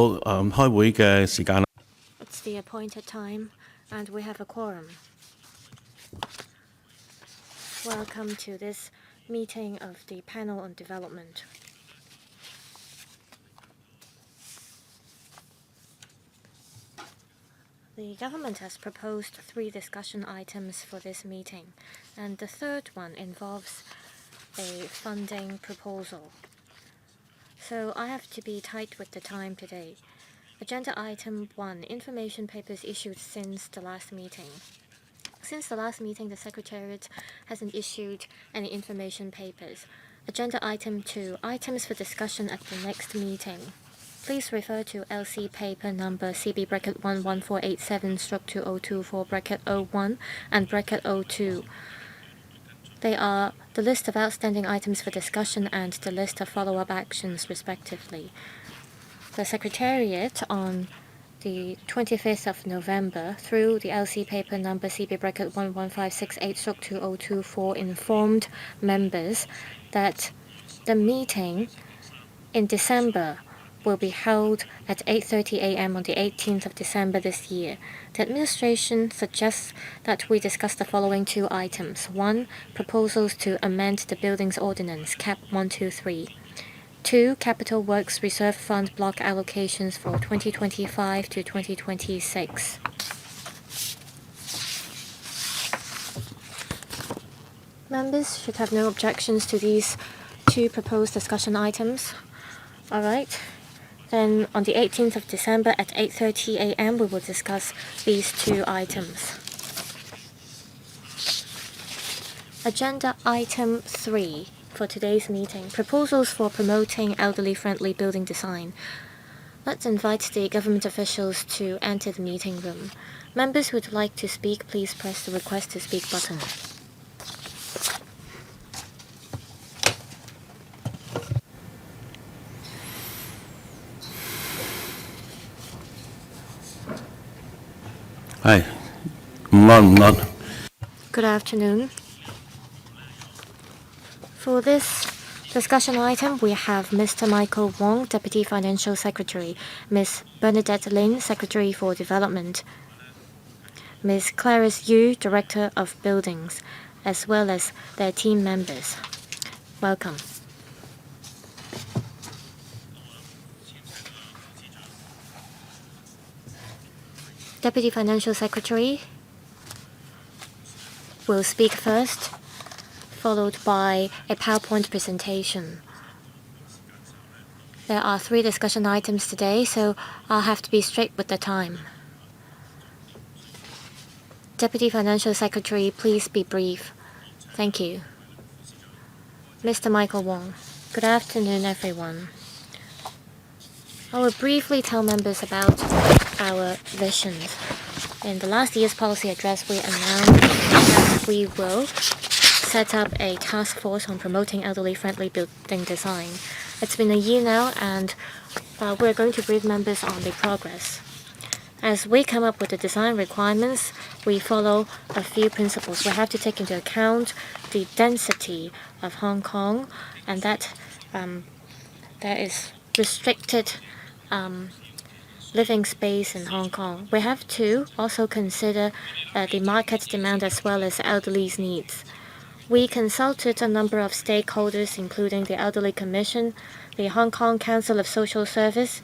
It's the appointed time, and we have a quorum. Welcome to this meeting of the panel on development. The government has proposed 3 discussion items for this meeting, and the third one involves a funding proposal. So I have to be tight with the time today. Agenda item 1, information papers issued since the last meeting. Since the last meeting, the Secretariat hasn't issued any information papers. Agenda item 2, items for discussion at the next meeting. Please refer to LC paper number CB-11487/2024-01 and -02. They are the list of outstanding items for discussion and the list of follow-up actions, respectively. The Secretariat on the 25th of November, through the LC paper number CB-11568/2024, informed members that the meeting in December will be held at 8:30 a.m. on the 18th of December this year. The administration suggests that we discuss the following 2 items. 1. Proposals to amend the Buildings Ordinance, Cap 123. 2. Capital Works Reserve Fund block allocations for 2025 to 2026. Members should have no objections to these 2 proposed discussion items. All right. Then on the 18th of December at 8:30 a.m. we will discuss these 2 items. Agenda item 3 for today's meeting, proposals for promoting elderly-friendly building design. Let's invite the government officials to enter the meeting room. Members who would like to speak, please press the request to speak button. Hi. Good afternoon. For this discussion item, we have Mr. Michael Wong, Deputy Financial Secretary, Ms. Bernadette Lin, Secretary for Development, Ms. Clarice Yu, Director of Buildings, as well as their team members. Welcome. Deputy Financial Secretary will speak first, followed by a PowerPoint presentation. There are 3 discussion items today, so I'll have to be straight with the time. Deputy Financial Secretary, please be brief. Thank you. Mr. Michael Wong. Good afternoon, everyone. I will briefly tell members about our visions. In the last year's policy address, we announced that we will set up a task force on promoting elderly-friendly building design. It's been a year now, and we're going to brief members on the progress. As we come up with the design requirements, we follow a few principles. We have to take into account the density of Hong Kong, and that there is restricted living space in Hong Kong. We have to also consider the market demand as well as elderly's needs. We consulted a number of stakeholders, including the Elderly Commission, the Hong Kong Council of Social Service,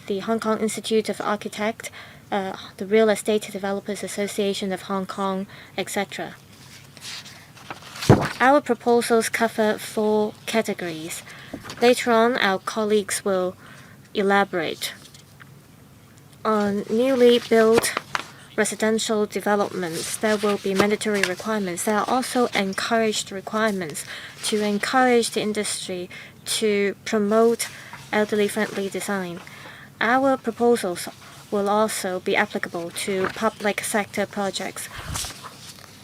the Hong Kong Institute of Architects, the Real Estate Developers Association of Hong Kong, etc. Our proposals cover 4 categories. Later on, our colleagues will elaborate. On newly built residential developments, there will be mandatory requirements. There are also encouraged requirements to encourage the industry to promote elderly-friendly design. Our proposals will also be applicable to public sector projects.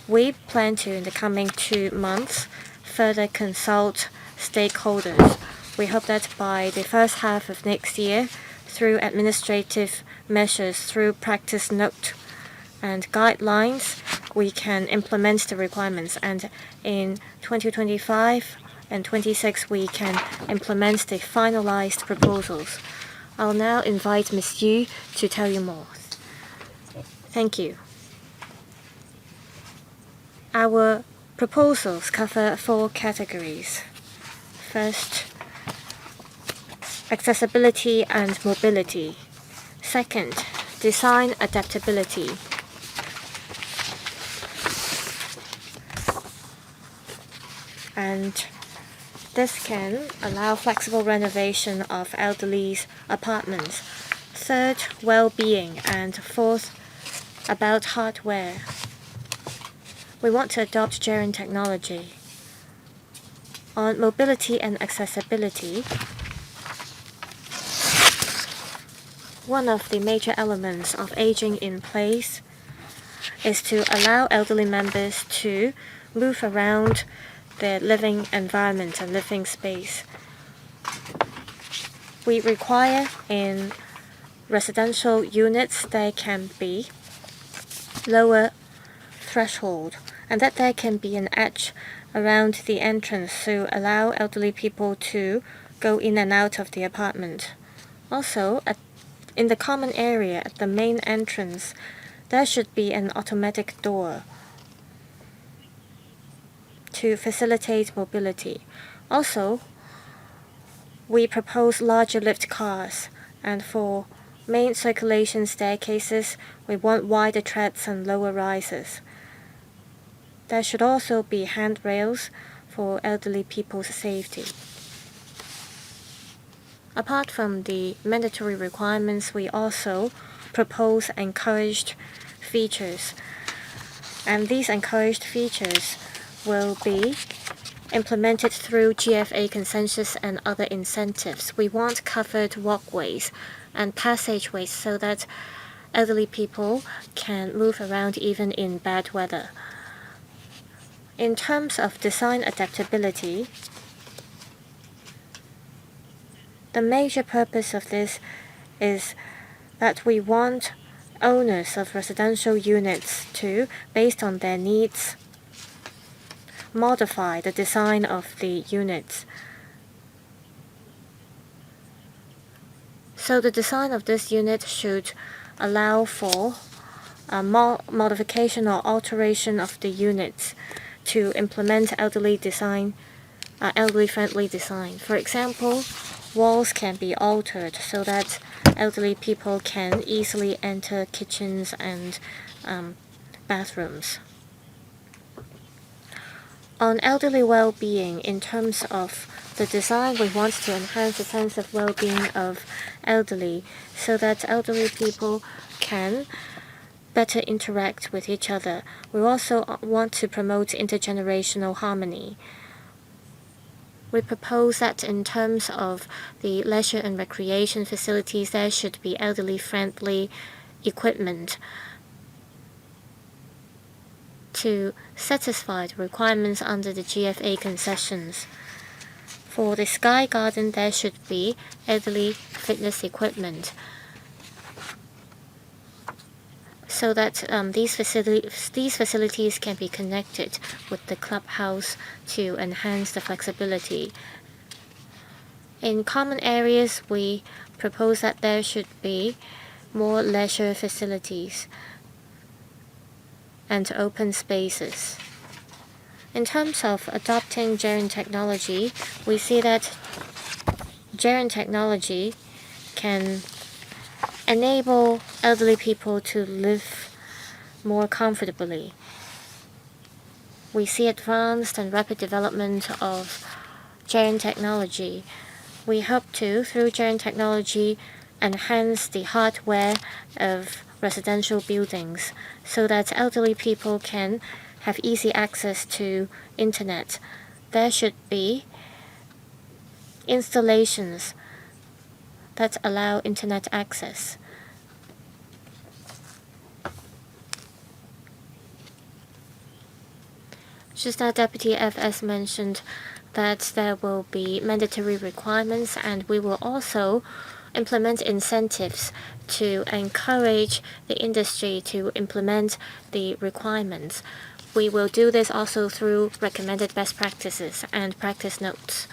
We plan to, in the coming 2 months, further consult stakeholders. We hope that by the first half of next year, through administrative measures, through practice note and guidelines, we can implement the requirements. And in 2025 and 26, we can implement the finalized proposals. I'll now invite Ms. Yu to tell you more. Thank you. Our proposals cover 4 categories. First, accessibility and mobility. Second, design adaptability. And this can allow flexible renovation of elderly's apartments. Third, well-being. And fourth, about hardware. We want to adopt gerund technology. On mobility and accessibility, one of the major elements of aging in place is to allow elderly members to move around their living environment and living space. We require in residential units there can be lower threshold and that there can be an edge around the entrance to allow elderly people to go in and out of the apartment. Also, in the common area at the main entrance, there should be an automatic door to facilitate mobility. Also, we propose larger lift cars, and for main circulation staircases, we want wider treads and lower rises. There should also be handrails for elderly people's safety. Apart from the mandatory requirements, we also propose encouraged features. And these encouraged features will be implemented through GFA consensus and other incentives. We want covered walkways and passageways so that elderly people can move around even in bad weather. In terms of design adaptability, the major purpose of this is that we want owners of residential units to, based on their needs, modify the design of the units. So the design of this unit should allow for a modification or alteration of the units to implement elderly-friendly design. For example, walls can be altered so that elderly people can easily enter kitchens and bathrooms. On elderly well-being, in terms of the design, we want to enhance the sense of well-being of elderly so that elderly people can better interact with each other. We also want to promote intergenerational harmony. We propose that in terms of the leisure and recreation facilities, there should be elderly-friendly equipment to satisfy the requirements under the GFA concessions. For the Sky Garden, there should be elderly fitness equipment so that these facilities can be connected with the clubhouse to enhance the flexibility. In common areas, we propose that there should be more leisure facilities and open spaces. In terms of adopting gerund technology, we see that gerund technology can enable elderly people to live more comfortably. We see advanced and rapid development of gerund technology. We hope to, through gerund technology, enhance the hardware of residential buildings so that elderly people can have easy access to internet. There should be installations that allow internet access. Just now, Deputy FS mentioned that there will be mandatory requirements, and we will also implement incentives to encourage the industry to implement the requirements. We will do this also through recommended best practices and practice notes.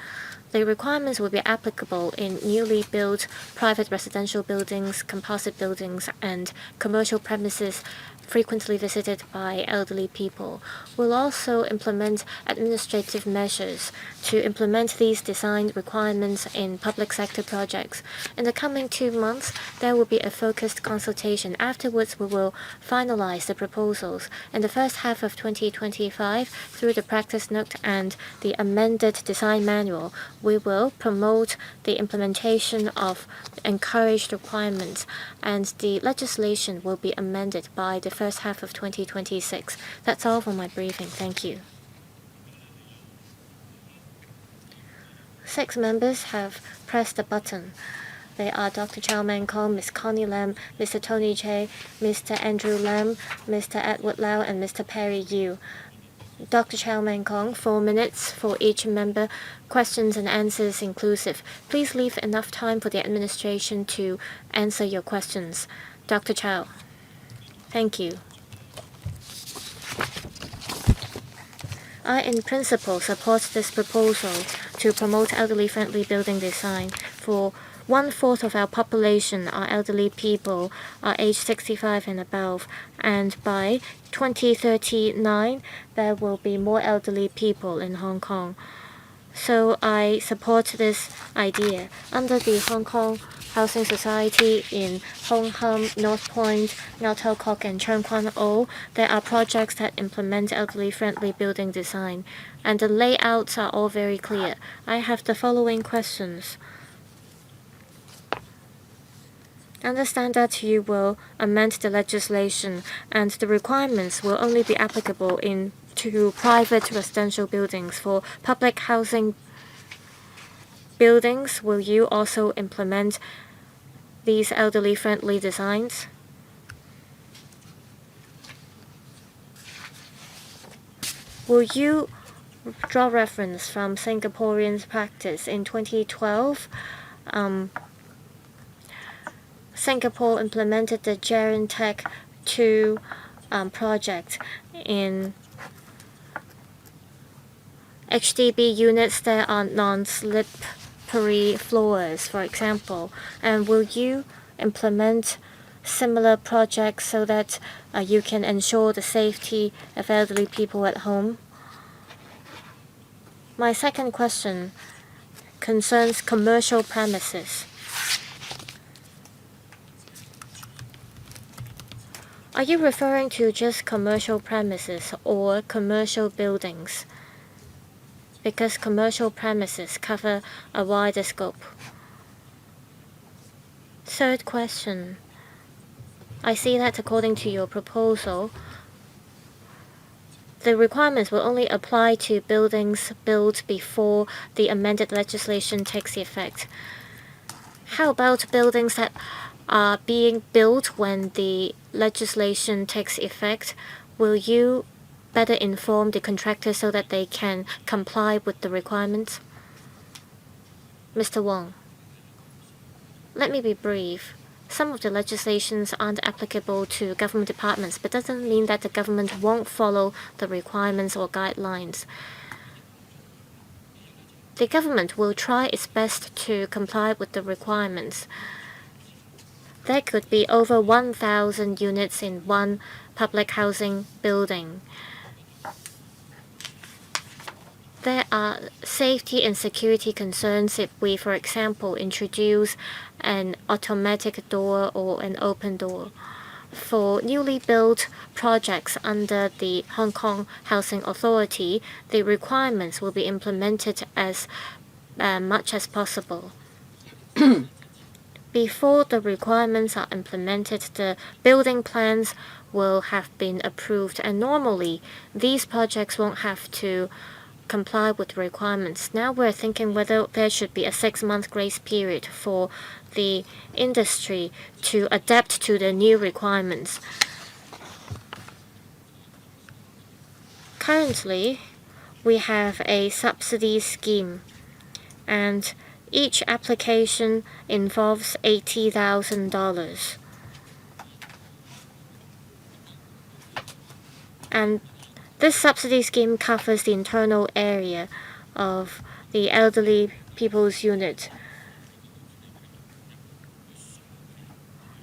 The requirements will be applicable in newly built private residential buildings, composite buildings, and commercial premises frequently visited by elderly people. We'll also implement administrative measures to implement these design requirements in public sector projects. In the coming 2 months, there will be a focused consultation. Afterwards, we will finalize the proposals. In the first half of 2025, through the practice note and the amended design manual, we will promote the implementation of encouraged requirements, and the legislation will be amended by the first half of 2026. That's all for my briefing. Thank you. 6 members have pressed the button. They are Dr. Chow Man Kong, Ms. Connie Lam, Mr. Tony Che, Mr. Andrew Lam, Mr. Edward Lau, and Mr. Perry Yu. Dr. Chow Man Kong, 4 minutes for each member, questions and answers inclusive. Please leave enough time for the administration to answer your questions. Dr. Chow. Thank you. I, in principle, support this proposal to promote elderly-friendly building design. For 1/4 of our population are elderly people, are aged 65 and above, and by 2039, there will be more elderly people in Hong Kong. So I support this idea. Under the Hong Kong Housing Society in Hong Kong, North Point, Ngau Tam Mei, and Chung Kwan O, there are projects that implement elderly-friendly building design, and the layouts are all very clear. I have the following questions. Understand that you will amend the legislation, and the requirements will only be applicable to private residential buildings. For public housing buildings, will you also implement these elderly-friendly designs? Will you draw reference from Singaporean practice? In 2012, Singapore implemented the Gerentech 2 project in HDB units that are non-slippery floors, for example. And will you implement similar projects so that you can ensure the safety of elderly people at home? My second question concerns commercial premises. Are you referring to just commercial premises or commercial buildings? Because commercial premises cover a wider scope. Third question. I see that according to your proposal, the requirements will only apply to buildings built before the amended legislation takes effect. How about buildings that are being built when the legislation takes effect? Will you better inform the contractors so that they can comply with the requirements? Mr. Wong, let me be brief. Some of the legislations aren't applicable to government departments, but doesn't mean that the government won't follow the requirements or guidelines. The government will try its best to comply with the requirements. There could be over 1,000 units in one public housing building. There are safety and security concerns if we, for example, introduce an automatic door or an open door. For newly built projects under the Hong Kong Housing Authority, the requirements will be implemented as much as possible. Before the requirements are implemented, the building plans will have been approved, and normally these projects won't have to comply with requirements. Now we're thinking whether there should be a 6-month grace period for the industry to adapt to the new requirements. Currently, we have a subsidy scheme, and each application involves $80,000. And this subsidy scheme covers the internal area of the elderly people's unit.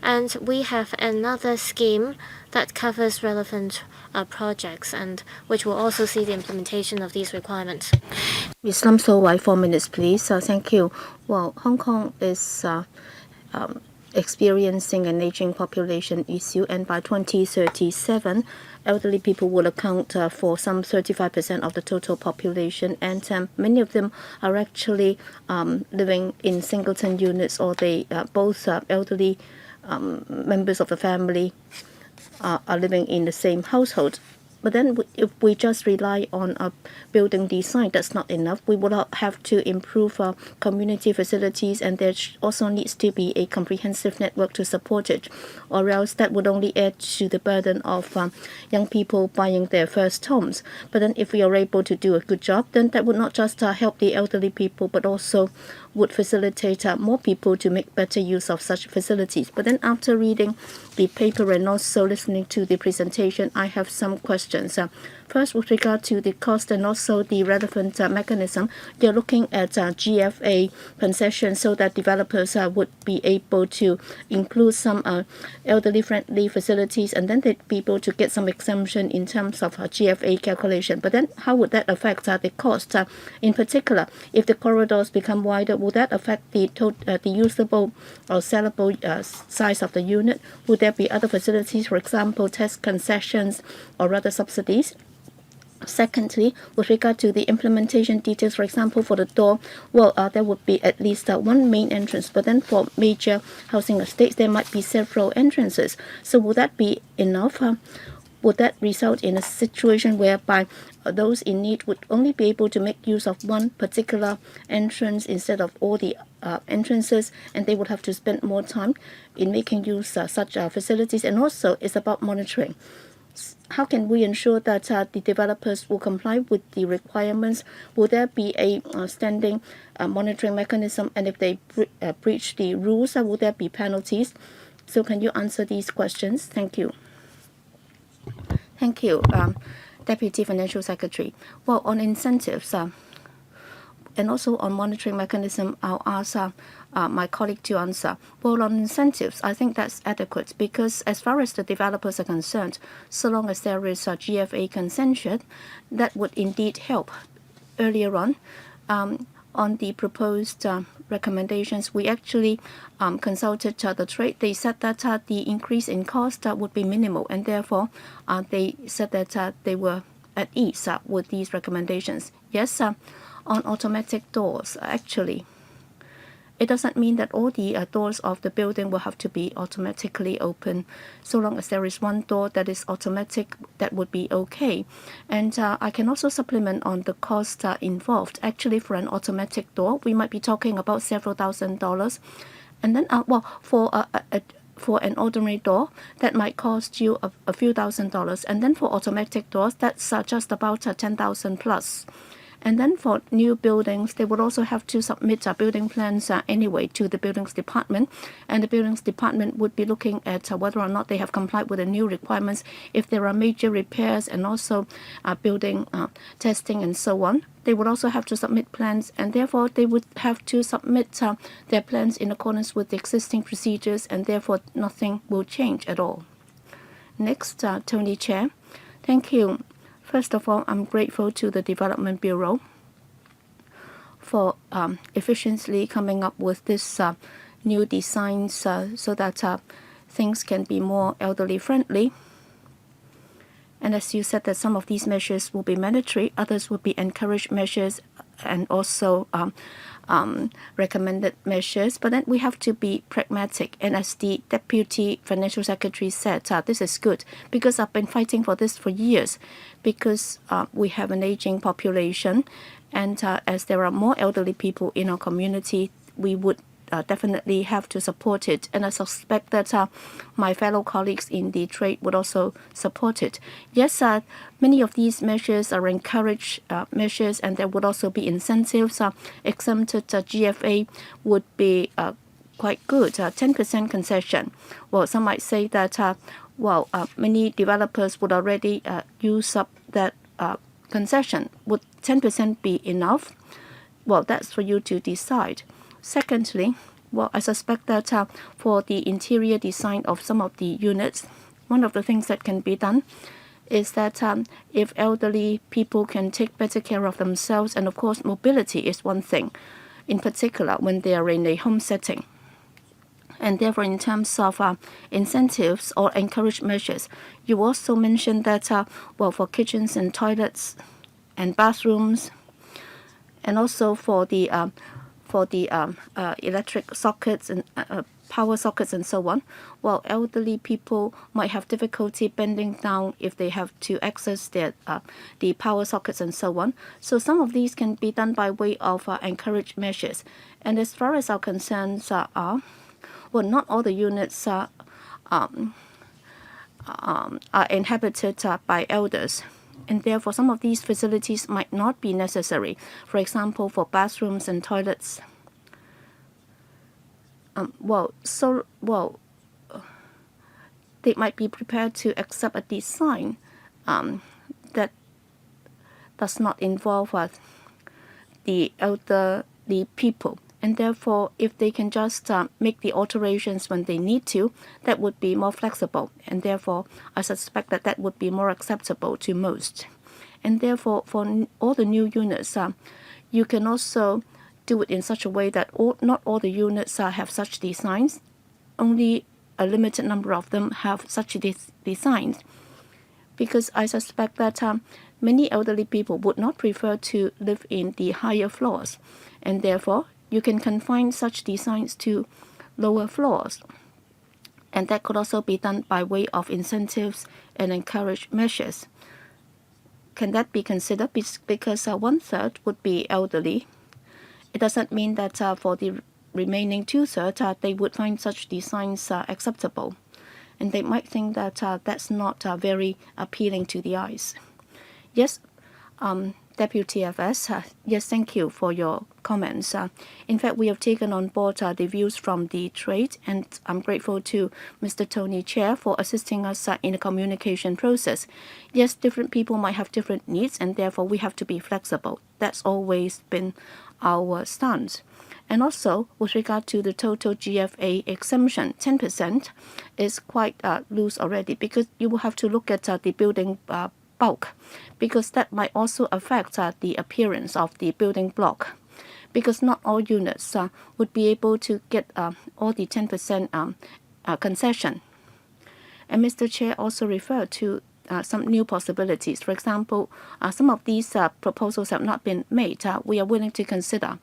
And we have another scheme that covers relevant projects and which will also see the implementation of these requirements. Ms. Lam So Wai, 4 minutes, please. Thank you. Well, Hong Kong is experiencing an aging population issue, and by 2037, elderly people will account for some 35% of the total population, and many of them are actually living in singleton units, or they both elderly members of the family are living in the same household. But then if we just rely on a building design, that's not enough. We will have to improve our community facilities, and there also needs to be a comprehensive network to support it, or else that would only add to the burden of young people buying their first homes. But then if we are able to do a good job, then that would not just help the elderly people, but also would facilitate more people to make better use of such facilities. But then after reading the paper and also listening to the presentation, I have some questions. First, with regard to the cost and also the relevant mechanism, they're looking at GFA concession so that developers would be able to include some elderly-friendly facilities, and then they'd be able to get some exemption in terms of GFA calculation. But then how would that affect the cost? In particular, if the corridors become wider, will that affect the usable or sellable size of the unit? Would there be other facilities, for example, tax concessions or other subsidies? Secondly, with regard to the implementation details, for example, for the door, well, there would be at least one main entrance, but then for major housing estates, there might be several entrances. So would that be enough? Would that result in a situation whereby those in need would only be able to make use of one particular entrance instead of all the entrances, and they would have to spend more time in making use of such facilities? And also, it's about monitoring. How can we ensure that the developers will comply with the requirements? Will there be a standing monitoring mechanism? And if they breach the rules, will there be penalties? So can you answer these questions? Thank you. Thank you, Deputy Financial Secretary. Well, on incentives and also on monitoring mechanism, I'll ask my colleague to answer. Well, on incentives, I think that's adequate, because as far as the developers are concerned, so long as there is a GFA concession, that would indeed help. Earlier on the proposed recommendations, we actually consulted the trade. They said that the increase in cost would be minimal, and therefore they said that they were at ease with these recommendations. Yes, on automatic doors, actually, it doesn't mean that all the doors of the building will have to be automatically open. So long as there is one door that is automatic, that would be okay. And I can also supplement on the cost involved. Actually, for an automatic door, we might be talking about several $1,000s. And then, for an ordinary door, that might cost you a few $1,000s. And then for automatic doors, that's just about 10,000 plus. And then for new buildings, they would also have to submit building plans anyway to the buildings department. And the buildings department would be looking at whether or not they have complied with the new requirements. If there are major repairs and also building testing and so on, they would also have to submit plans, and therefore they would have to submit their plans in accordance with the existing procedures, and therefore nothing will change at all. Next, Tony Chair. Thank you. First of all, I'm grateful to the Development Bureau for efficiently coming up with this new designs so that things can be more elderly friendly. And as you said, that some of these measures will be mandatory, others will be encouraged measures, and also recommended measures. But then we have to be pragmatic. And as the Deputy Financial Secretary said, this is good, because I've been fighting for this for years, because we have an aging population, and as there are more elderly people in our community, we would definitely have to support it. And I suspect that my fellow colleagues in the trade would also support it. Yes, many of these measures are encouraged measures, and there would also be incentives. Exempted GFA would be quite good. 10% concession. Well, some might say that many developers would already use up that concession. Would 10% be enough? well, that's for you to decide. Secondly, well, I suspect that for the interior design of some of the units, one of the things that can be done is that if elderly people can take better care of themselves, and of course mobility is one thing, in particular when they are in a home setting. And therefore, in terms of incentives or encourage measures, you also mentioned that, well, for kitchens and toilets and bathrooms, and also for the electric sockets and power sockets and so on. Well, elderly people might have difficulty bending down if they have to access their the power sockets and so on. So some of these can be done by way of encourage measures. And as far as our concerns are, well, not all the units are inhabited by elders, and therefore some of these facilities might not be necessary. For example, for bathrooms and toilets. They might be prepared to accept a design that does not involve the elderly people. And therefore, if they can just make the alterations when they need to, that would be more flexible. And therefore, I suspect that that would be more acceptable to most. And therefore, for all the new units, you can also do it in such a way that not all the units have such designs. Only a limited number of them have such designs. Because I suspect that many elderly people would not prefer to live in the higher floors. And therefore, you can confine such designs to lower floors. And that could also be done by way of incentives and encourage measures. Can that be considered? Because 1/3 would be elderly. It doesn't mean that for the remaining 2/3, they would find such designs acceptable. And they might think that that's not very appealing to the eyes. Yes, Deputy FS, yes, thank you for your comments. In fact, we have taken on board the views from the trade, and I'm grateful to Mr. Tony Chair for assisting us in the communication process. Yes, different people might have different needs, and therefore we have to be flexible. That's always been our stance. And also, with regard to the total GFA exemption, 10% is quite loose already, because you will have to look at the building bulk, because that might also affect the appearance of the building block, because not all units would be able to get all the 10% concession. And Mr. Chair also referred to some new possibilities. For example, some of these proposals have not been made. We are willing to consider,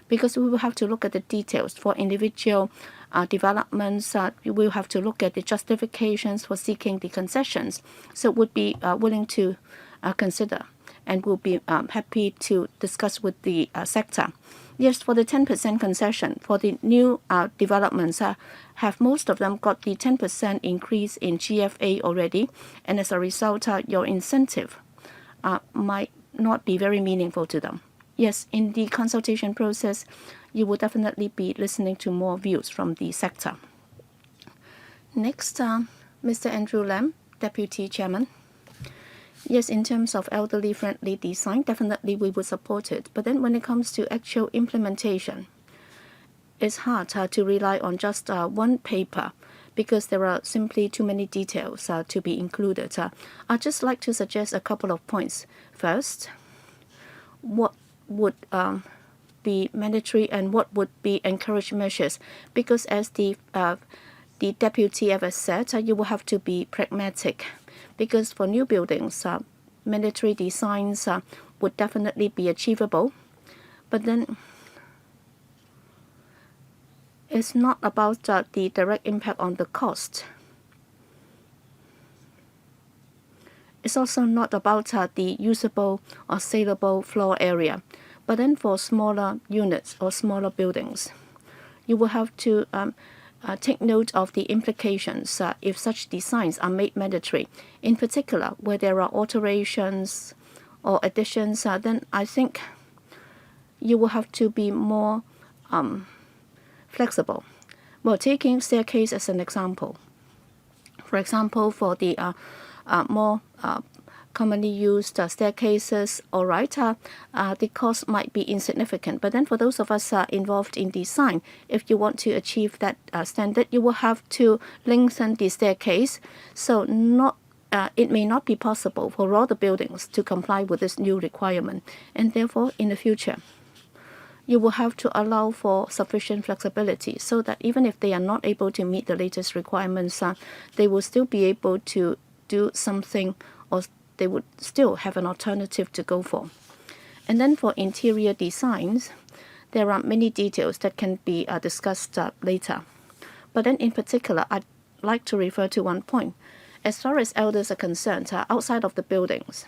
because we will have to look at the details for individual developments. We will have to look at the justifications for seeking the concessions. So would be willing to consider, and will be happy to discuss with the sector. Yes, for the 10% concession for the new developments, have most of them got the 10% increase in GFA already, and as a result, your incentive might not be very meaningful to them. Yes, in the consultation process, you will definitely be listening to more views from the sector. Next, Mr. Andrew Lam, Deputy Chairman. Yes, in terms of elderly-friendly design, definitely we would support it. But then when it comes to actual implementation, it's hard to rely on just one paper, because there are simply too many details to be included. I'd just like to suggest a couple of points. First, what would be mandatory and what would be encouraged measures? Because as the deputy ever said, you will have to be pragmatic. Because for new buildings, mandatory designs would definitely be achievable. But then it's not about the direct impact on the cost. It's also not about the usable or saleable floor area. But then for smaller units or smaller buildings, you will have to take note of the implications if such designs are made mandatory. In particular, where there are alterations or additions, then I think you will have to be more flexible. Well, taking staircase as an example. For example, for the more commonly used staircases, all right, the cost might be insignificant. But then for those of us involved in design, if you want to achieve that standard, you will have to lengthen the staircase. So it may not be possible for all the buildings to comply with this new requirement. And therefore, in the future, you will have to allow for sufficient flexibility so that even if they are not able to meet the latest requirements, they will still be able to do something, or they would still have an alternative to go for. And then for interior designs, there are many details that can be discussed later. But then in particular, I'd like to refer to one point. As far as elders are concerned, outside of the buildings,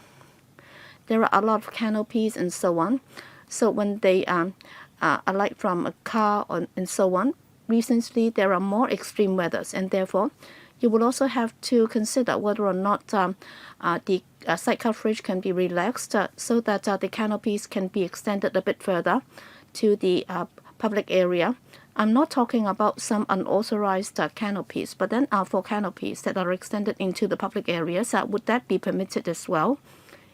there are a lot of canopies and so on. So when they alight from a car and so on, recently there are more extreme weathers, and therefore you will also have to consider whether or not the site coverage can be relaxed so that the canopies can be extended a bit further to the public area. I'm not talking about some unauthorized canopies, but then for canopies that are extended into the public areas, would that be permitted as well,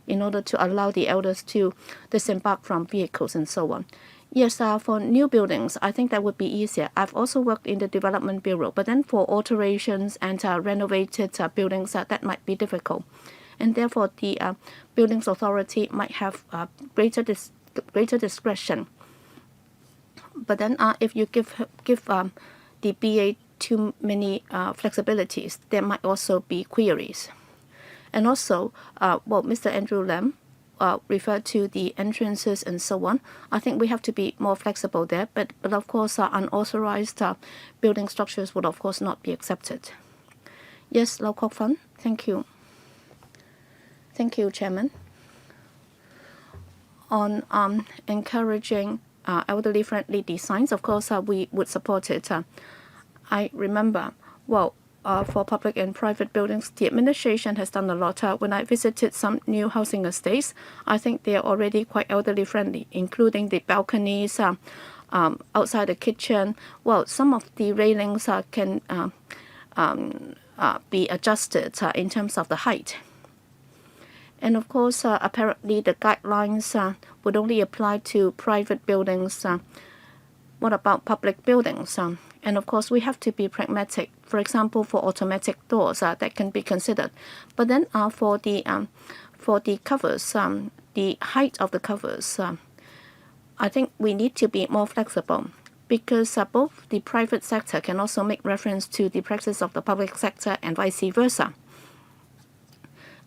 in order to allow the elders to disembark from vehicles and so on? Yes, for new buildings, I think that would be easier. I've also worked in the Development Bureau, but then for alterations and renovated buildings, that might be difficult. And therefore, the Buildings Authority might have greater discretion. But then if you give the BA too many flexibilities, there might also be queries. And also, Mr. Andrew Lam referred to the entrances and so on. I think we have to be more flexible there, but of course, unauthorized building structures would of course not be accepted. Yes, Lau Kok Fan, thank you. Thank you, Chairman. On encouraging elderly-friendly designs, of course, we would support it. I remember, for public and private buildings, the administration has done a lot. When I visited some new housing estates, I think they are already quite elderly-friendly, including the balconies outside the kitchen. Some of the railings can be adjusted in terms of the height. And of course, apparently the guidelines would only apply to private buildings. What about public buildings? And of course, we have to be pragmatic. For example, for automatic doors, that can be considered. But then for the covers, the height of the covers, I think we need to be more flexible, because both the private sector can also make reference to the practice of the public sector and vice versa.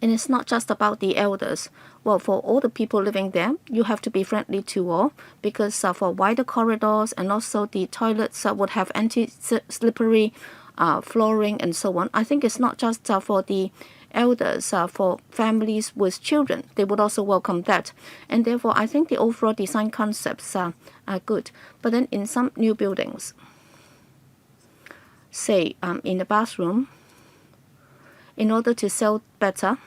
And it's not just about the elders. For all the people living there, you have to be friendly to all, because for wider corridors and also the toilets would have anti-slippery flooring and so on. I think it's not just for the elders, for families with children, they would also welcome that. And therefore, I think the overall design concepts are good. But then in some new buildings, say in the bathroom, in order to sell better,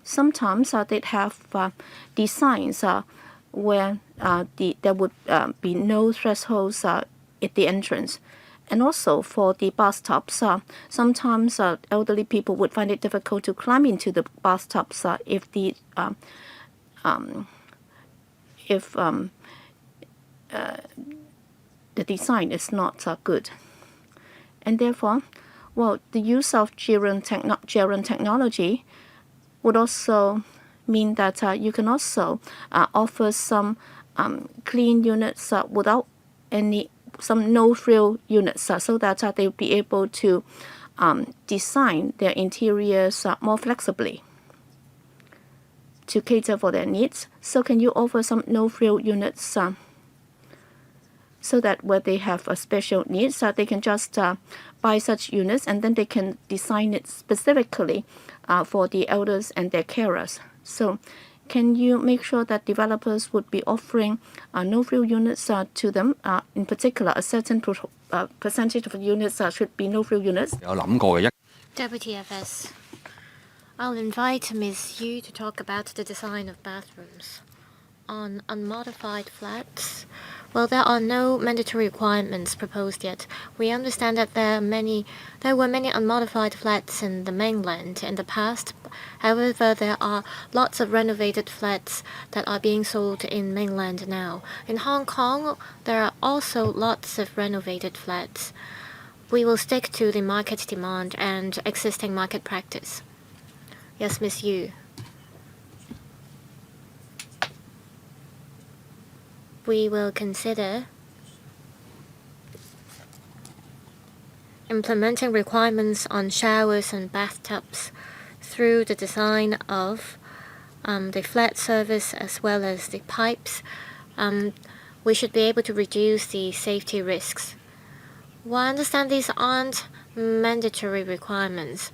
sometimes they'd have designs where there would be no thresholds at the entrance. And also for the bathtubs, sometimes elderly people would find it difficult to climb into the bathtubs if the design is not good. And therefore, the use of gerund technology would also mean that you can also offer some clean units without some no-frill units, so that they'll be able to design their interiors more flexibly to cater for their needs. So can you offer some no-frill units so that where they have special needs, they can just buy such units, and then they can design it specifically for the elders and their carers. So can you make sure that developers would be offering no-frill units to them? In particular, a certain percentage of units should be no-frill units. Deputy FS, I'll invite Ms. Yu to talk about the design of bathrooms. on unmodified flats, well, there are no mandatory requirements proposed yet. We understand that there were many unmodified flats in the mainland in the past. However, there are lots of renovated flats that are being sold in mainland now. In Hong Kong, there are also lots of renovated flats. We will stick to the market demand and existing market practice. Yes, Miss Yu. We will consider implementing requirements on showers and bathtubs through the design of the flat service as well as the pipes. We should be able to reduce the safety risks. Well, I understand these aren't mandatory requirements.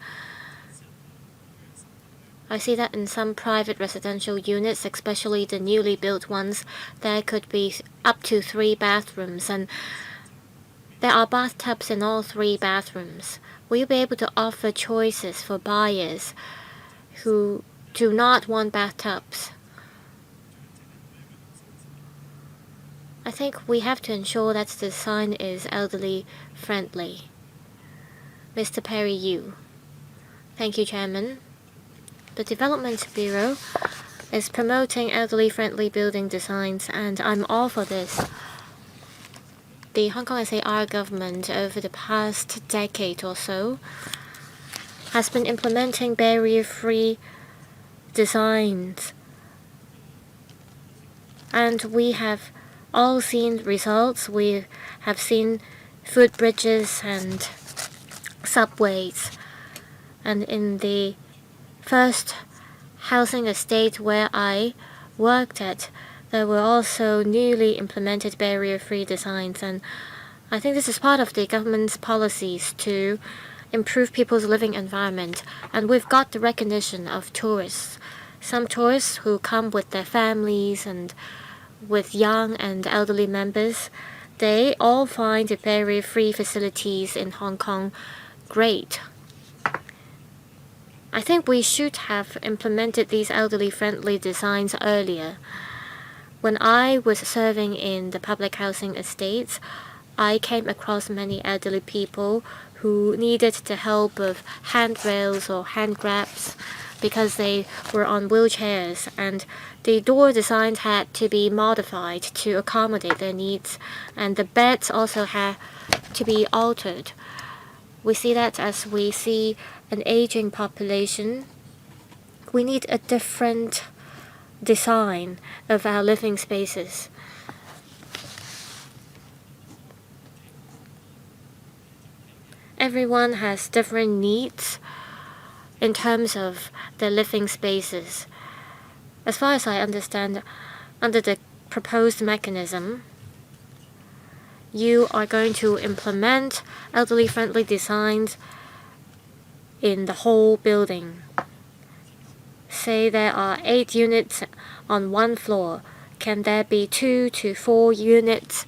I see that in some private residential units, especially the newly built ones, there could be up to 3 bathrooms, and there are bathtubs in all 3 bathrooms. Will you be able to offer choices for buyers who do not want bathtubs? I think we have to ensure that the design is elderly friendly. Mr. Perry Yu. Thank you, Chairman. The Development Bureau is promoting elderly-friendly building designs, and I'm all for this. The Hong Kong SAR government over the past decade or so has been implementing barrier-free designs, and we have all seen results. We have seen footbridges and subways, and in the first housing estate where I worked at, there were also newly implemented barrier-free designs, and I think this is part of the government's policies to improve people's living environment. And we've got the recognition of tourists. Some tourists who come with their families and with young and elderly members, they all find the barrier-free facilities in Hong Kong great. I think we should have implemented these elderly-friendly designs earlier. When I was serving in the public housing estates, I came across many elderly people who needed the help of handrails or hand grabs because they were on wheelchairs, and the door designs had to be modified to accommodate their needs, and the beds also had to be altered. We see that as we see an aging population, we need a different design of our living spaces. Everyone has different needs in terms of their living spaces. As far as I understand, under the proposed mechanism, you are going to implement elderly-friendly designs in the whole building. Say there are 8 units on one floor. Can there be 2 to 4 units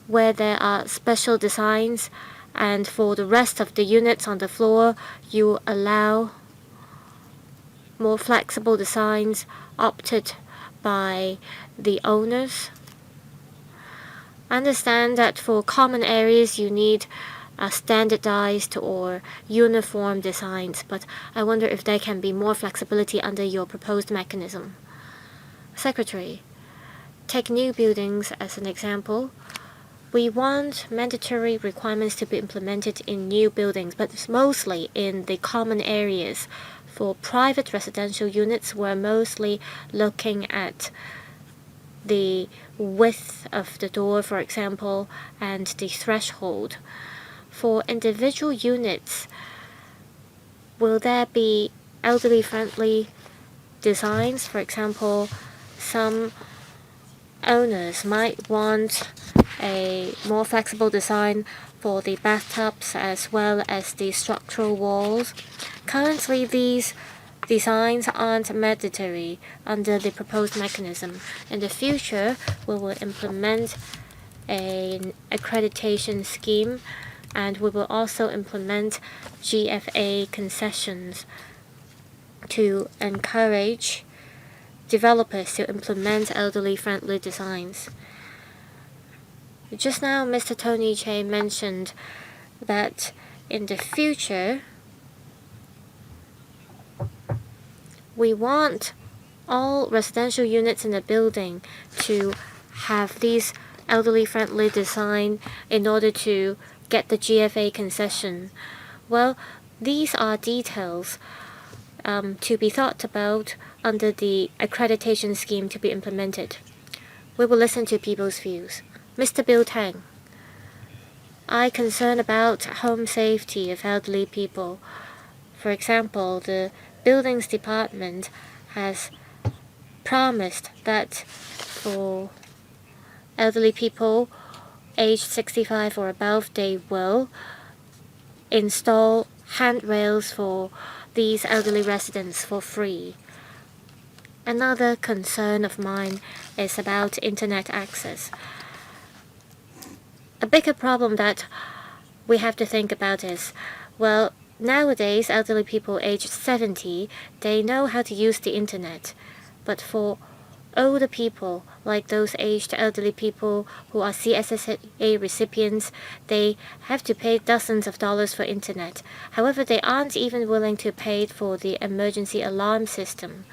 where there are special designs, and for the rest of the units on the floor, you allow more flexible designs opted by the owners? I understand that for common areas you need standardized or uniform designs, but I wonder if there can be more flexibility under your proposed mechanism. Secretary, take new buildings as an example. We want mandatory requirements to be implemented in new buildings, but mostly in the common areas. For private residential units, we're mostly looking at the width of the door, for example, and the threshold. For individual units, will there be elderly-friendly designs? For example, some owners might want a more flexible design for the bathtubs as well as the structural walls. Currently, these designs aren't mandatory under the proposed mechanism. In the future, we will implement an accreditation scheme, and we will also implement GFA concessions to encourage developers to implement elderly-friendly designs. Just now, Mr. Tony Che mentioned that in the future, we want all residential units in the building to have these elderly-friendly design in order to get the GFA concession. Well, these are details to be thought about under the accreditation scheme to be implemented. We will listen to people's views. Mr. Bill Tang, I concern about home safety of elderly people. For example, the buildings department has promised that for elderly people aged 65 or above, they will install handrails for these elderly residents for free. Another concern of mine is about internet access. A bigger problem that we have to think about is, well, nowadays elderly people aged 70, they know how to use the internet. But for older people, like those aged elderly people who are CSSA recipients, they have to pay dozens of dollars for internet. However, they aren't even willing to pay for the emergency alarm system.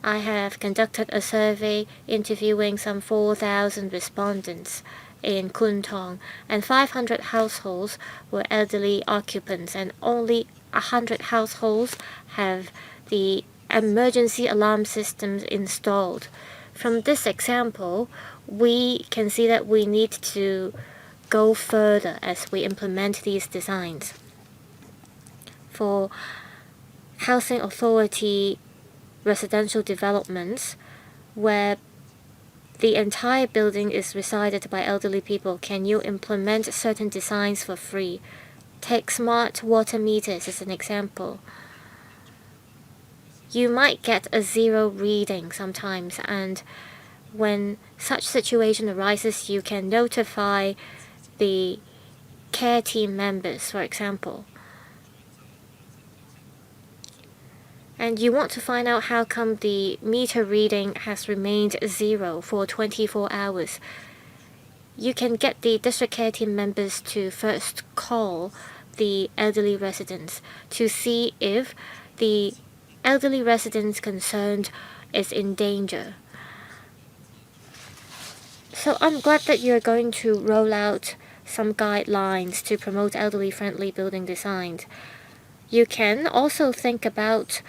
I have conducted a survey interviewing some 4,000 respondents in Kuntong, and 500 households were elderly occupants, and only 100 households have the emergency alarm systems installed. From this example, we can see that we need to go further as we implement these designs. For housing authority residential developments where the entire building is resided by elderly people, can you implement certain designs for free? Take smart water meters as an example. You might get a zero reading sometimes, and when such situation arises, you can notify the care team members, for example. And you want to find out how come the meter reading has remained zero for 24 hours. You can get the district care team members to first call the elderly residents to see if the elderly residents concerned is in danger. So I'm glad that you're going to roll out some guidelines to promote elderly-friendly building designs. You can also think about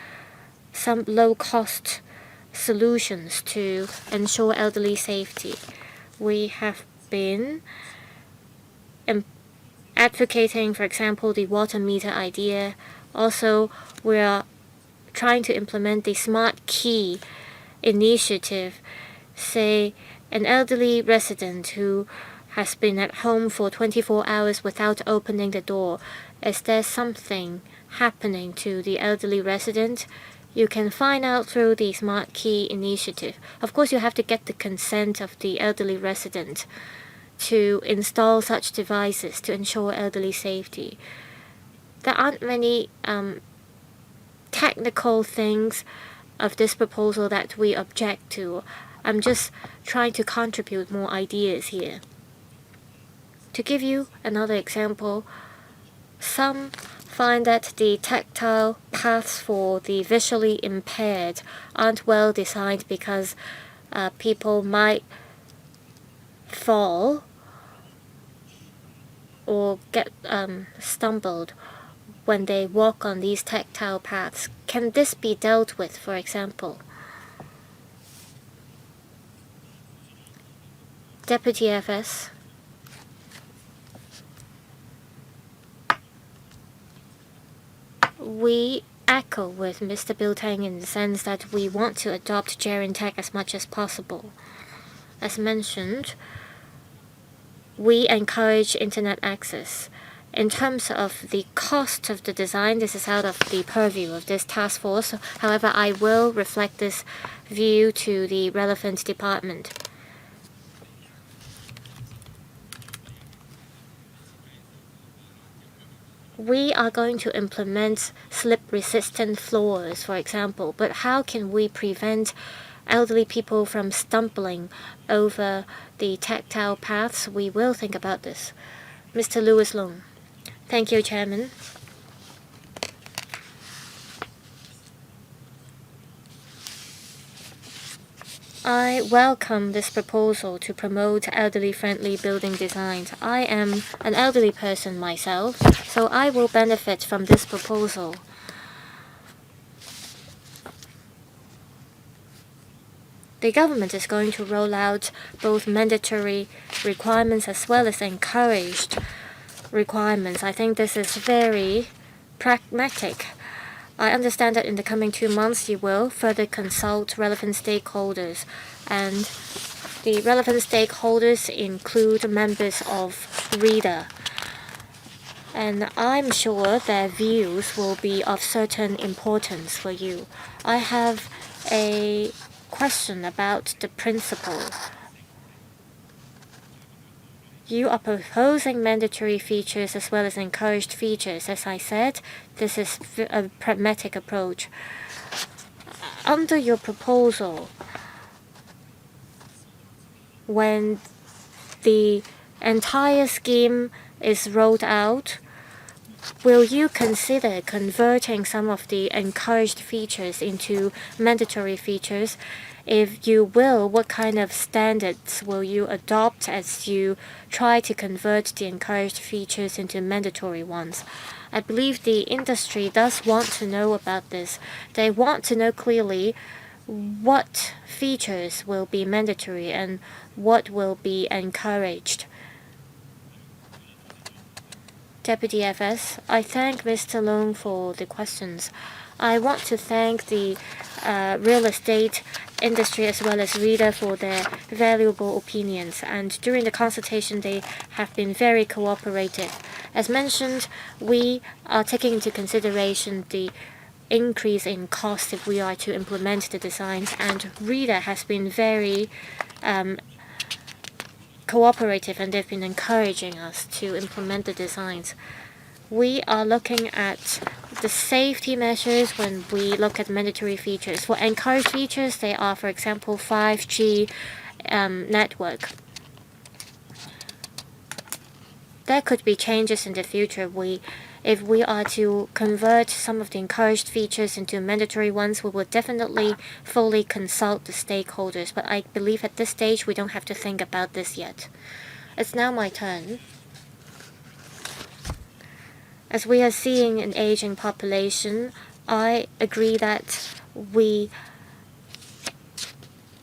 some low-cost solutions to ensure elderly safety. We have been advocating, for example, the water meter idea. Also, we are trying to implement the smart key initiative. Say, an elderly resident who has been at home for 24 hours without opening the door. Is there something happening to the elderly resident? You can find out through the Smart Key initiative. Of course, you have to get the consent of the elderly resident to install such devices to ensure elderly safety. There aren't many technical things of this proposal that we object to. I'm just trying to contribute more ideas here. To give you another example, some find that the tactile paths for the visually impaired aren't well designed because people might fall or get stumbled when they walk on these tactile paths. Can this be dealt with, for example? Deputy FS. We echo with Mr. Bill Tang in the sense that we want to adopt Gerentech as much as possible. As mentioned, we encourage internet access. In terms of the cost of the design, this is out of the purview of this task force. However, I will reflect this view to the relevant department. We are going to implement slip-resistant floors, for example, but how can we prevent elderly people from stumbling over the tactile paths? We will think about this. Mr. Louis Long. Thank you, Chairman. I welcome this proposal to promote elderly-friendly building designs. I am an elderly person myself, so I will benefit from this proposal. The government is going to roll out both mandatory requirements as well as encouraged requirements. I think this is very pragmatic. I understand that in the coming 2 months you will further consult relevant stakeholders, and the relevant stakeholders include members of READER. And I'm sure their views will be of certain importance for you. I have a question about the principle. You are proposing mandatory features as well as encouraged features. As I said, this is a pragmatic approach. Under your proposal, when the entire scheme is rolled out, will you consider converting some of the encouraged features into mandatory features? If you will, what kind of standards will you adopt as you try to convert the encouraged features into mandatory ones? I believe the industry does want to know about this. They want to know clearly what features will be mandatory and what will be encouraged. Deputy FS, I thank Mr. Long for the questions. I want to thank the real estate industry as well as READER for their valuable opinions, and during the consultation they have been very cooperative. As mentioned, we are taking into consideration the increase in cost if we are to implement the designs, and READER has been very cooperative, and they've been encouraging us to implement the designs. We are looking at the safety measures when we look at mandatory features. For encouraged features, they are, for example, 5G network. There could be changes in the future. If we are to convert some of the encouraged features into mandatory ones, we will definitely fully consult the stakeholders. But I believe at this stage we don't have to think about this yet. It's now my turn. As we are seeing an aging population, I agree that we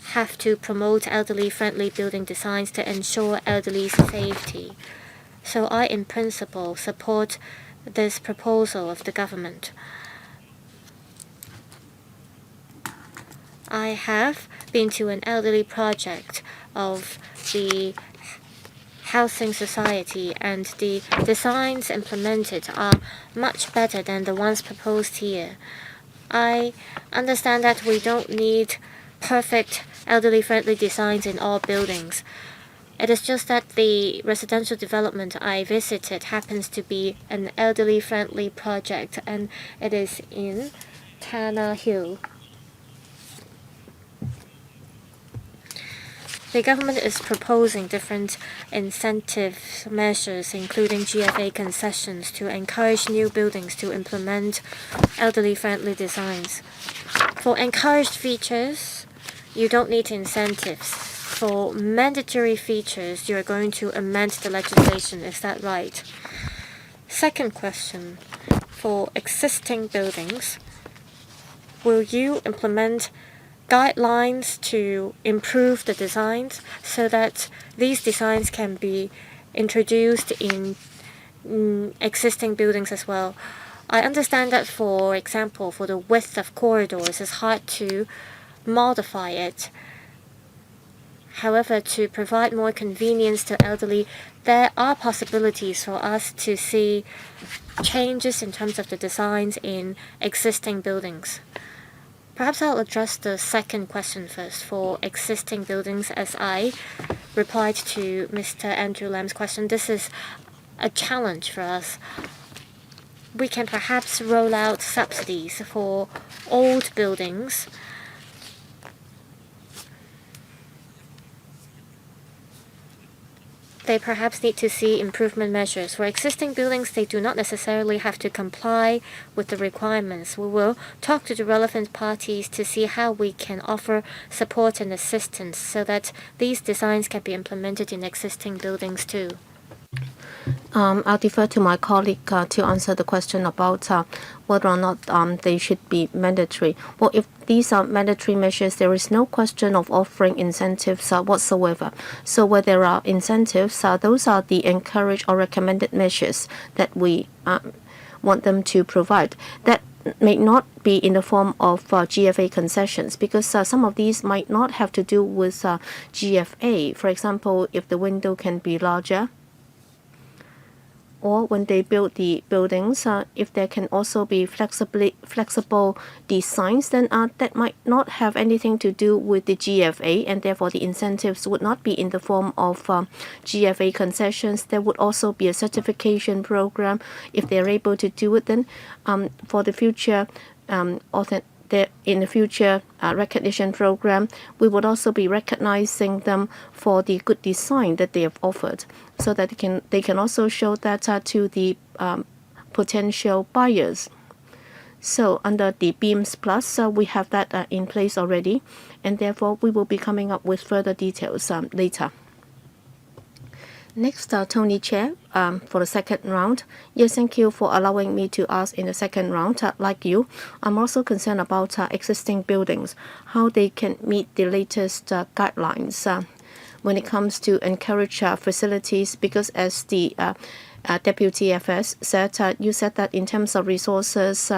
have to promote elderly-friendly building designs to ensure elderly safety. So I, in principle, support this proposal of the government. I have been to an elderly project of the housing society, and the designs implemented are much better than the ones proposed here. I understand that we don't need perfect elderly-friendly designs in all buildings. It is just that the residential development I visited happens to be an elderly-friendly project, and it is in Tanner Hill. The government is proposing different incentive measures, including GFA concessions, to encourage new buildings to implement elderly-friendly designs. For encouraged features, you don't need incentives. For mandatory features, you're going to amend the legislation. Is that right? Second question. For existing buildings, will you implement guidelines to improve the designs so that these designs can be introduced in existing buildings as well? I understand that, for example, for the width of corridors, it's hard to modify it. However, to provide more convenience to elderly, there are possibilities for us to see changes in terms of the designs in existing buildings. Perhaps I'll address the second question first. For existing buildings, as I replied to Mr. Andrew Lam's question, this is a challenge for us. we can perhaps roll out subsidies for old buildings. They perhaps need to see improvement measures. For existing buildings, they do not necessarily have to comply with the requirements. We will talk to the relevant parties to see how we can offer support and assistance so that these designs can be implemented in existing buildings too. I'll defer to my colleague to answer the question about whether or not they should be mandatory. Well, if these are mandatory measures, there is no question of offering incentives whatsoever. So where there are incentives, those are the encouraged or recommended measures that we want them to provide. That may not be in the form of GFA concessions, because some of these might not have to do with GFA. For example, if the window can be larger, or when they build the buildings, if there can also be flexible designs, then that might not have anything to do with the GFA, and therefore the incentives would not be in the form of GFA concessions. There would also be a certification program. If they're able to do it, then for the future in the future recognition program, we would also be recognizing them for the good design that they have offered, so that they can also show that to the potential buyers. So under the Beams Plus, we have that in place already, and therefore we will be coming up with further details later. Next, Tony Chair, for the second round. Yes, thank you for allowing me to ask in the second round. Like you, I'm also concerned about existing buildings, how they can meet the latest guidelines when it comes to encourage facilities, because as the Deputy FS said, you said that in terms of resources,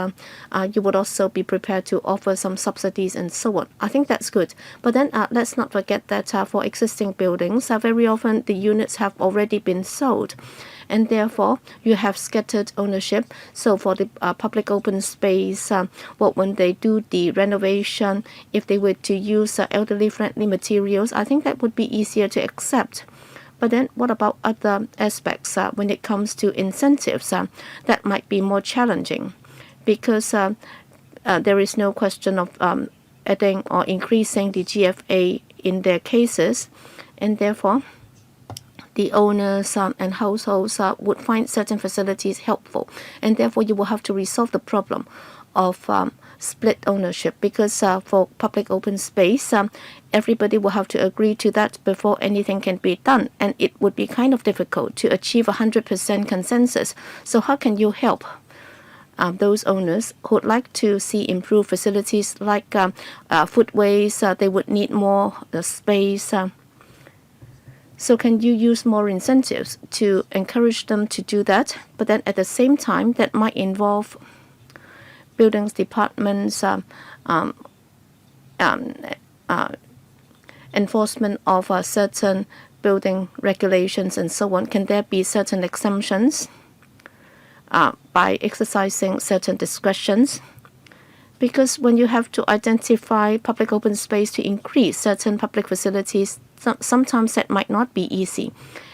you would also be prepared to offer some subsidies and so on. I think that's good. But then let's not forget that for existing buildings, very often the units have already been sold, and therefore you have scattered ownership. So for the public open space, when they do the renovation, if they were to use elderly-friendly materials, I think that would be easier to accept. But then what about other aspects when it comes to incentives? That might be more challenging, because there is no question of adding or increasing the GFA in their cases, and therefore the owners and households would find certain facilities helpful, and therefore you will have to resolve the problem of split ownership, because for public open space, everybody will have to agree to that before anything can be done, and it would be kind of difficult to achieve 100% consensus. So how can you help those owners who would like to see improved facilities like footways? They would need more space. So can you use more incentives to encourage them to do that? But then at the same time, that might involve buildings departments, enforcement of certain building regulations and so on. Can there be certain exemptions by exercising certain discretions? Because when you have to identify public open space to increase certain public facilities, sometimes that might not be easy.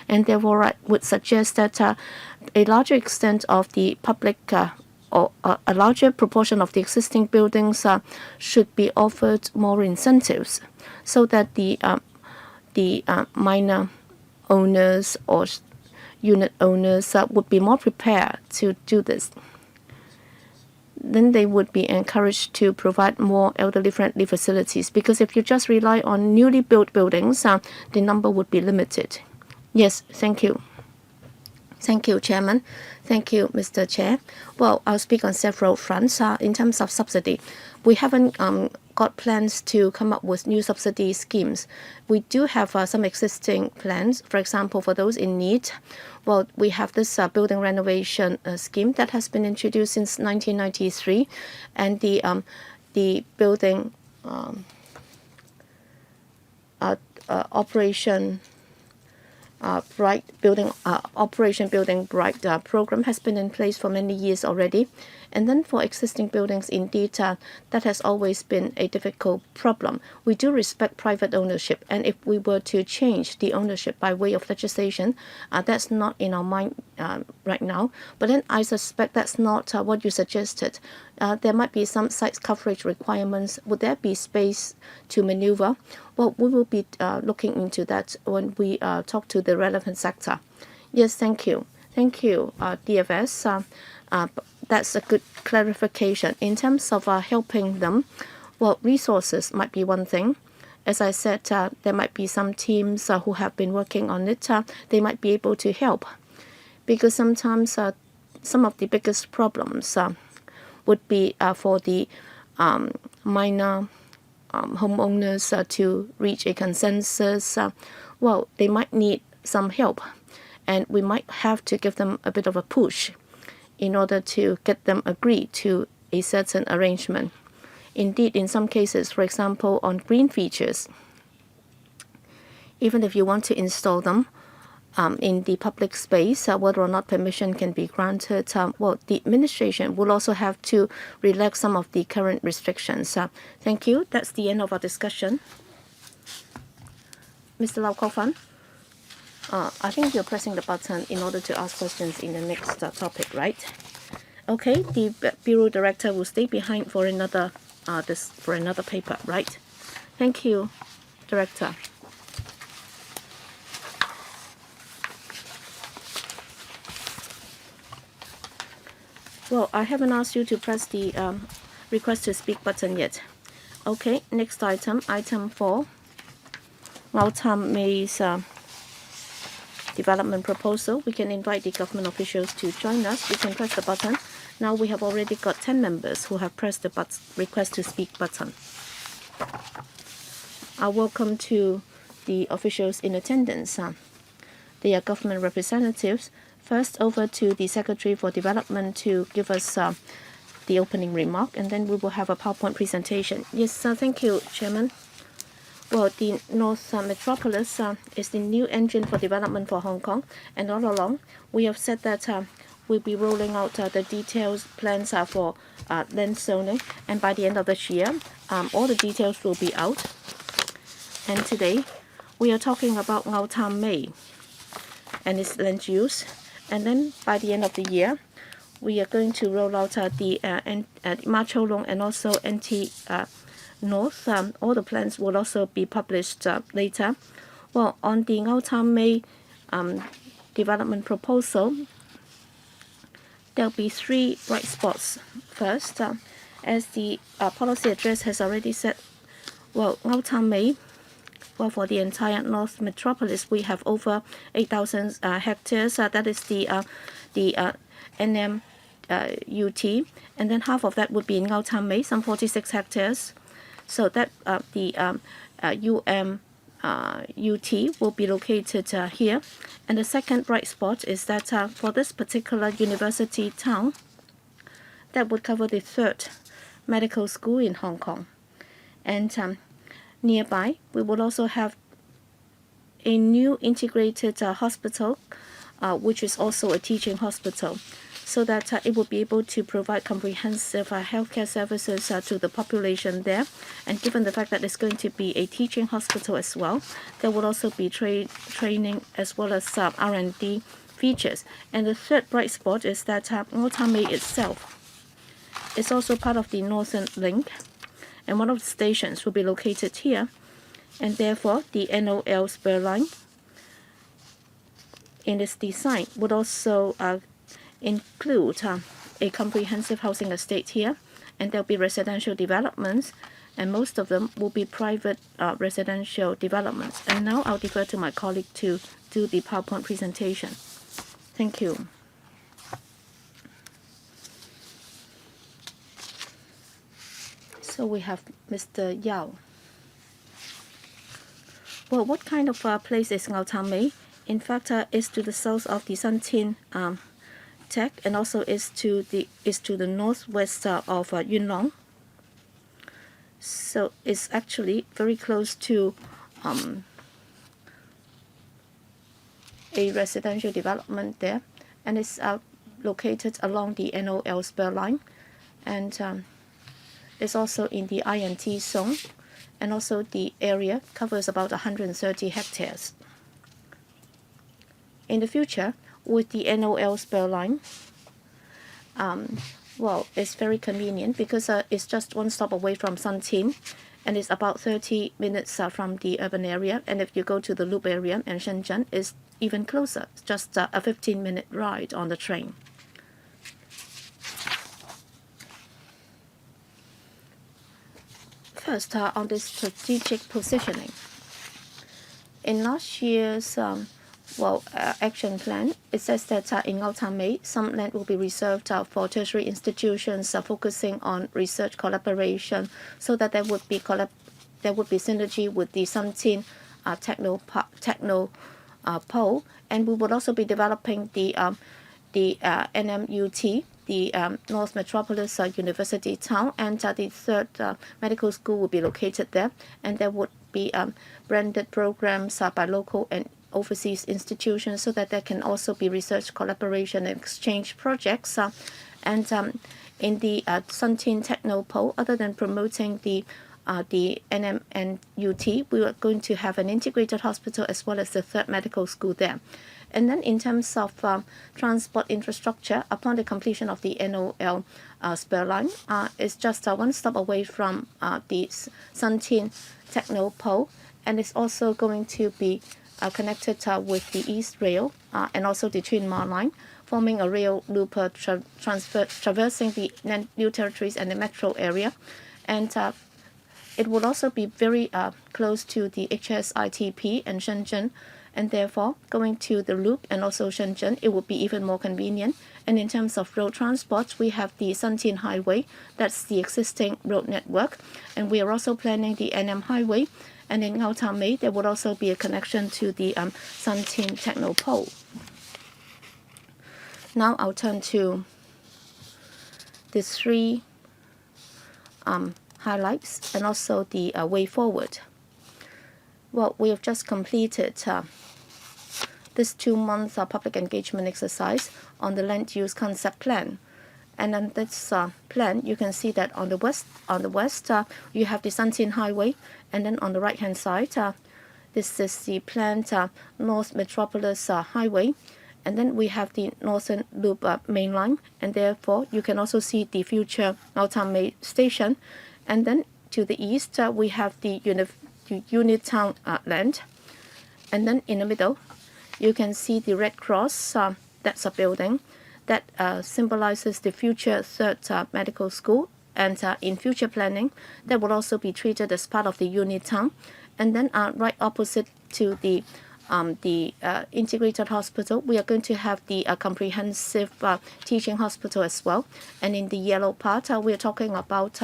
And therefore I would suggest that a larger extent of the public or a larger proportion of the existing buildings should be offered more incentives, so that the minor owners or unit owners would be more prepared to do this. Then they would be encouraged to provide more elderly-friendly facilities, because if you just rely on newly built buildings, the number would be limited. Yes, thank you. Thank you, Chairman. Thank you, Mr. Chair. Well, I'll speak on several fronts. In terms of subsidy, we haven't got plans to come up with new subsidy schemes. We do have some existing plans. For example, for those in need, well, we have this building renovation scheme that has been introduced since 1993, and the building operation Operation Building Bright program has been in place for many years already. And then for existing buildings, indeed, that has always been a difficult problem. We do respect private ownership, and if we were to change the ownership by way of legislation, that's not in our mind right now. But then I suspect that's not what you suggested. There might be some site coverage requirements. Would there be space to maneuver? Well, we will be looking into that when we talk to the relevant sector. Yes, thank you. Thank you, DFS. That's a good clarification. In terms of helping them, well, resources might be one thing. As I said, there might be some teams who have been working on it. They might be able to help, because sometimes some of the biggest problems would be for the minor homeowners to reach a consensus. Well, they might need some help, and we might have to give them a bit of a push in order to get them agreed to a certain arrangement. Indeed, in some cases, for example, on green features, even if you want to install them in the public space, whether or not permission can be granted, well, the administration will also have to relax some of the current restrictions. Thank you. That's the end of our discussion. Mr. Lau Kok-fan, I think you're pressing the button in order to ask questions in the next topic, right? Okay, the Bureau Director will stay behind for another paper, right? Thank you, Director. Well, I haven't asked you to press the request to speak button yet. Okay, next item 4. Ngau Tam Mei's development proposal. We can invite the government officials to join us. We can press the button. Now we have already got 10 members who have pressed the request to speak button. Welcome to the officials in attendance. They are government representatives. First, over to the Secretary for Development to give us the opening remark, and then we will have a PowerPoint presentation. Yes, thank you, Chairman. Well, the North Metropolis is the new engine for development for Hong Kong, and all along we have said that we'll be rolling out the details plans for land zoning, and by the end of this year, all the details will be out. And today, we are talking about Ngau Tam Mei and its land use. And then by the end of the year, we are going to roll out the Ma Chau Long and also NT North. All the plans will also be published later. Well, on the Ngau Tam Mei development proposal, there will be 3 bright spots. First, as the policy address has already said, well, Ngau Tam Mei, well, for the entire North Metropolis, we have over 8,000 hectares. That is the NMUT, and then half of that would be in Ngau Tam Mei, some 46 hectares. So that the UMUT will be located here. And the second bright spot is that for this particular university town, that would cover the 3rd medical school in Hong Kong. And nearby, we will also have a new integrated hospital, which is also a teaching hospital, so that it will be able to provide comprehensive healthcare services to the population there. And given the fact that it's going to be a teaching hospital as well, there will also be training as well as R&D features. And the third bright spot is that Ngau Tam Mei itself is also part of the Northern Link, and one of the stations will be located here, and therefore the NOL spur line in its design would also include a comprehensive housing estate here, and there'll be residential developments, and most of them will be private residential developments. And now I'll defer to my colleague to do the PowerPoint presentation. Thank you. So we have Mr. Yao. Well, what kind of place is Ngau Tam Mei? In fact, it's to the south of the San Tin Tech, and also is to the northwest of Yuen Long. So it's actually very close to a residential development there, and it's located along the NOL spur line, and it's also in the INT zone, and also the area covers about 130 hectares. In the future, with the NOL spur line, well, it's very convenient because it's just one stop away from Shantin, and it's about 30 minutes from the urban area. And if you go to the loop area and Shenzhen, it's even closer, just a 15-minute ride on the train. First, on the strategic positioning. In last year's action plan, it says that in Ngau Tam Mei, some land will be reserved for tertiary institutions focusing on research collaboration, so that there would be synergy with the Shantin techno pole, and we would also be developing the NMUT, the North Metropolis University Town, and the third medical school will be located there, and there would be branded programs by local and overseas institutions, so that there can also be research collaboration and exchange projects. In the Shantin Technopole, other than promoting the NMNUT, we are going to have an integrated hospital as well as the third medical school there. And then in terms of transport infrastructure, upon the completion of the NOL spur line, it's just one stop away from the Shantin Technopole, and it's also going to be connected with the East Rail and also the Twin Ma line, forming a rail loop traversing the New Territories and the metro area. And it will also be very close to the HSITP and Shenzhen, and therefore going to the loop and also Shenzhen, it will be even more convenient. And in terms of road transport, we have the Shantin Highway, that's the existing road network, and we are also planning the NM Highway. And in Ngau Tam Mei, there would also be a connection to the Shantin Technopole. Now I'll turn to the three highlights and also the way forward. Well, we have just completed this 2-month public engagement exercise on the land use concept plan. And on this plan, you can see that on the west, you have the Shantin Highway, and then on the right-hand side, this is the planned North Metropolis Highway, and then we have the Northern Loop main line, and therefore you can also see the future Ngau Tam Mei station. And then to the east, we have the Unit Town land, and then in the middle, you can see the Red Cross. That's a building that symbolizes the future third medical school, and in future planning, that will also be treated as part of the unit town. And then right opposite to the integrated hospital, we are going to have the comprehensive teaching hospital as well. And in the yellow part, we are talking about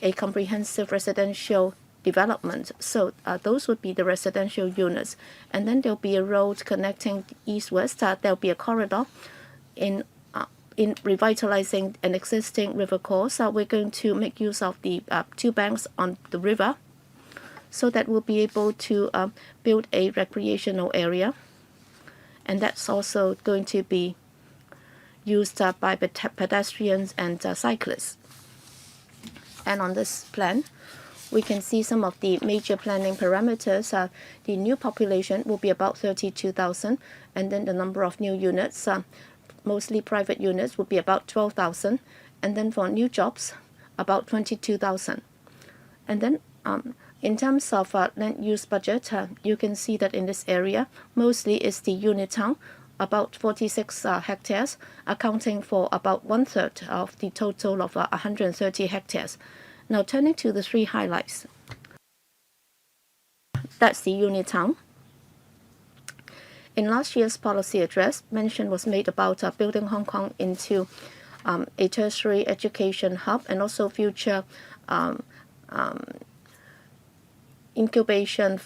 a comprehensive residential development. So those would be the residential units. And then there'll be a road connecting east-west. There'll be a corridor. In revitalizing an existing river course, we're going to make use of the two banks on the river, so that we'll be able to build a recreational area, and that's also going to be used by pedestrians and cyclists. And on this plan, we can see some of the major planning parameters. The new population will be about 32,000, and then the number of new units, mostly private units, would be about 12,000, and then for new jobs, about 22,000. And then in terms of land use budget, you can see that in this area, mostly is the unit town, about 46 hectares, accounting for about 1/3 of the total of 130 hectares. Now turning to the three highlights. That's the unit town. In last year's policy address, mention was made about building Hong Kong into a tertiary education hub, and also future incubation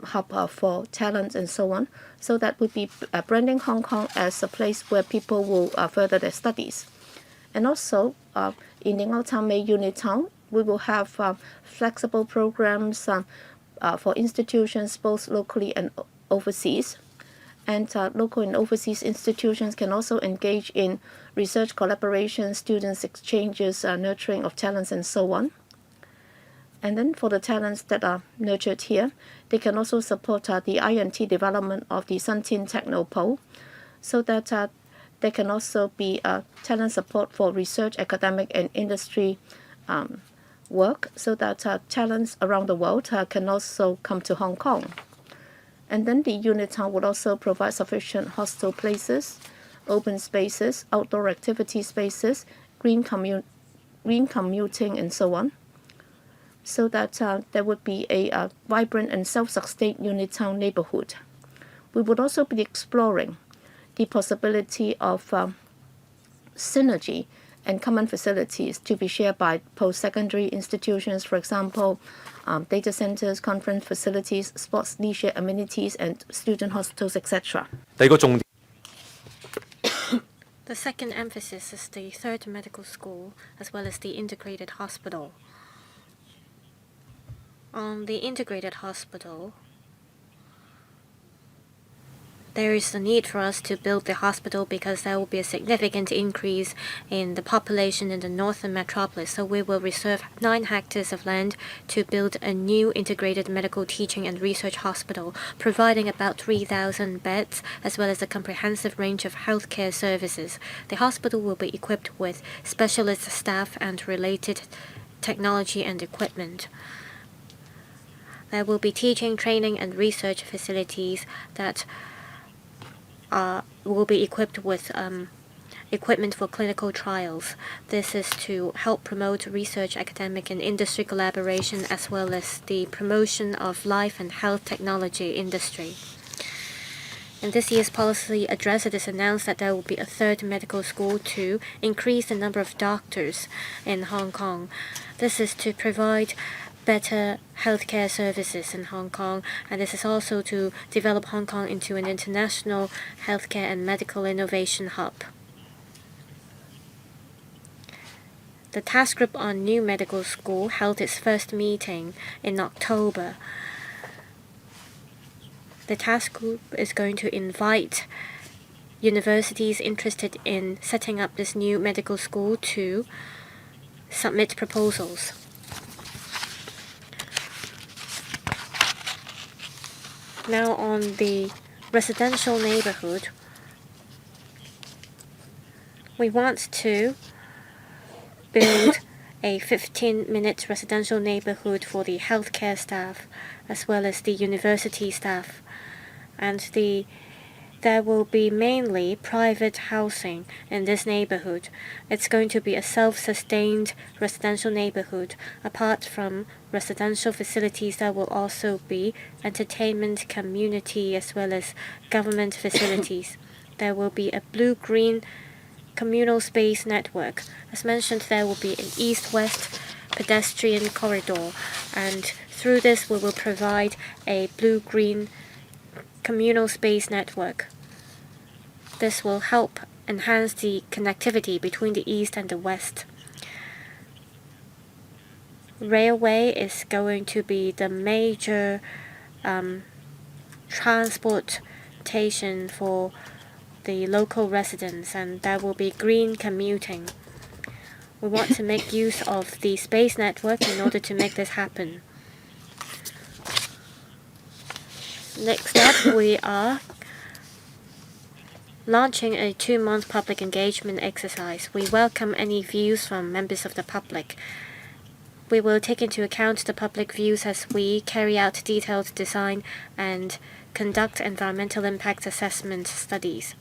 hub for talent and so on. So that would be branding Hong Kong as a place where people will further their studies. And also in the Ngau Tam Mei unit town, we will have flexible programs for institutions both locally and overseas. And local and overseas institutions can also engage in research collaboration, students exchanges, nurturing of talents, and so on. And then for the talents that are nurtured here, they can also support the I&T development of the Suntin Technopole, so that there can also be talent support for research, academic, and industry work, so that talents around the world can also come to Hong Kong. And then the unit town would also provide sufficient hostel places, open spaces, outdoor activity spaces, green commuting, and so on, so that there would be a vibrant and self-sustained unit town neighborhood. We would also be exploring the possibility of synergy and common facilities to be shared by post-secondary institutions, for example, data centers, conference facilities, sports, leisure amenities, and student hostels, etc. The second emphasis is the third medical school as well as the integrated hospital. On the integrated hospital, there is a need for us to build the hospital because there will be a significant increase in the population in the northern metropolis. So we will reserve 9 hectares of land to build a new integrated medical teaching and research hospital, providing about 3,000 beds as well as a comprehensive range of healthcare services. The hospital will be equipped with specialist staff and related technology and equipment. There will be teaching, training, and research facilities that will be equipped with equipment for clinical trials. This is to help promote research, academic, and industry collaboration, as well as the promotion of life and health technology industry. In this year's policy address, it is announced that there will be a third medical school to increase the number of doctors in Hong Kong. This is to provide better healthcare services in Hong Kong, and this is also to develop Hong Kong into an international healthcare and medical innovation hub. The task group on new medical school held its first meeting in October. The task group is going to invite universities interested in setting up this new medical school to submit proposals. Now on the residential neighborhood, we want to build a 15-minute residential neighborhood for the healthcare staff as well as the university staff. And there will be mainly private housing in this neighborhood. It's going to be a self-sustained residential neighborhood. Apart from residential facilities, there will also be entertainment, community, as well as government facilities. There will be a blue-green communal space network. As mentioned, there will be an east-west pedestrian corridor, and through this we will provide a blue-green communal space network. This will help enhance the connectivity between the east and the west. Railway is going to be the major transportation for the local residents, and there will be green commuting. We want to make use of the space network in order to make this happen. Next up, we are launching a 2-month public engagement exercise. We welcome any views from members of the public. We will take into account the public views as we carry out detailed design and conduct environmental impact assessment studies.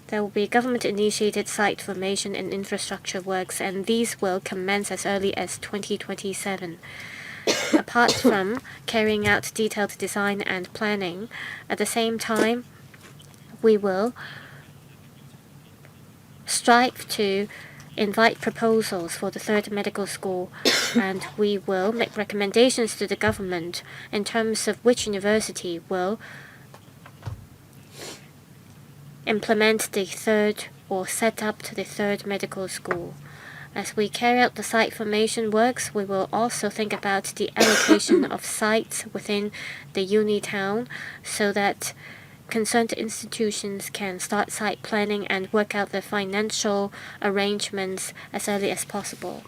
There will be government-initiated site formation and infrastructure works, and these will commence as early as 2027. Apart from carrying out detailed design and planning, at the same time, we will strive to invite proposals for the third medical school, and we will make recommendations to the government in terms of which university will implement the third or set up the third medical school. As we carry out the site formation works, we will also think about the allocation of sites within the uni town so that concerned institutions can start site planning and work out the financial arrangements as early as possible.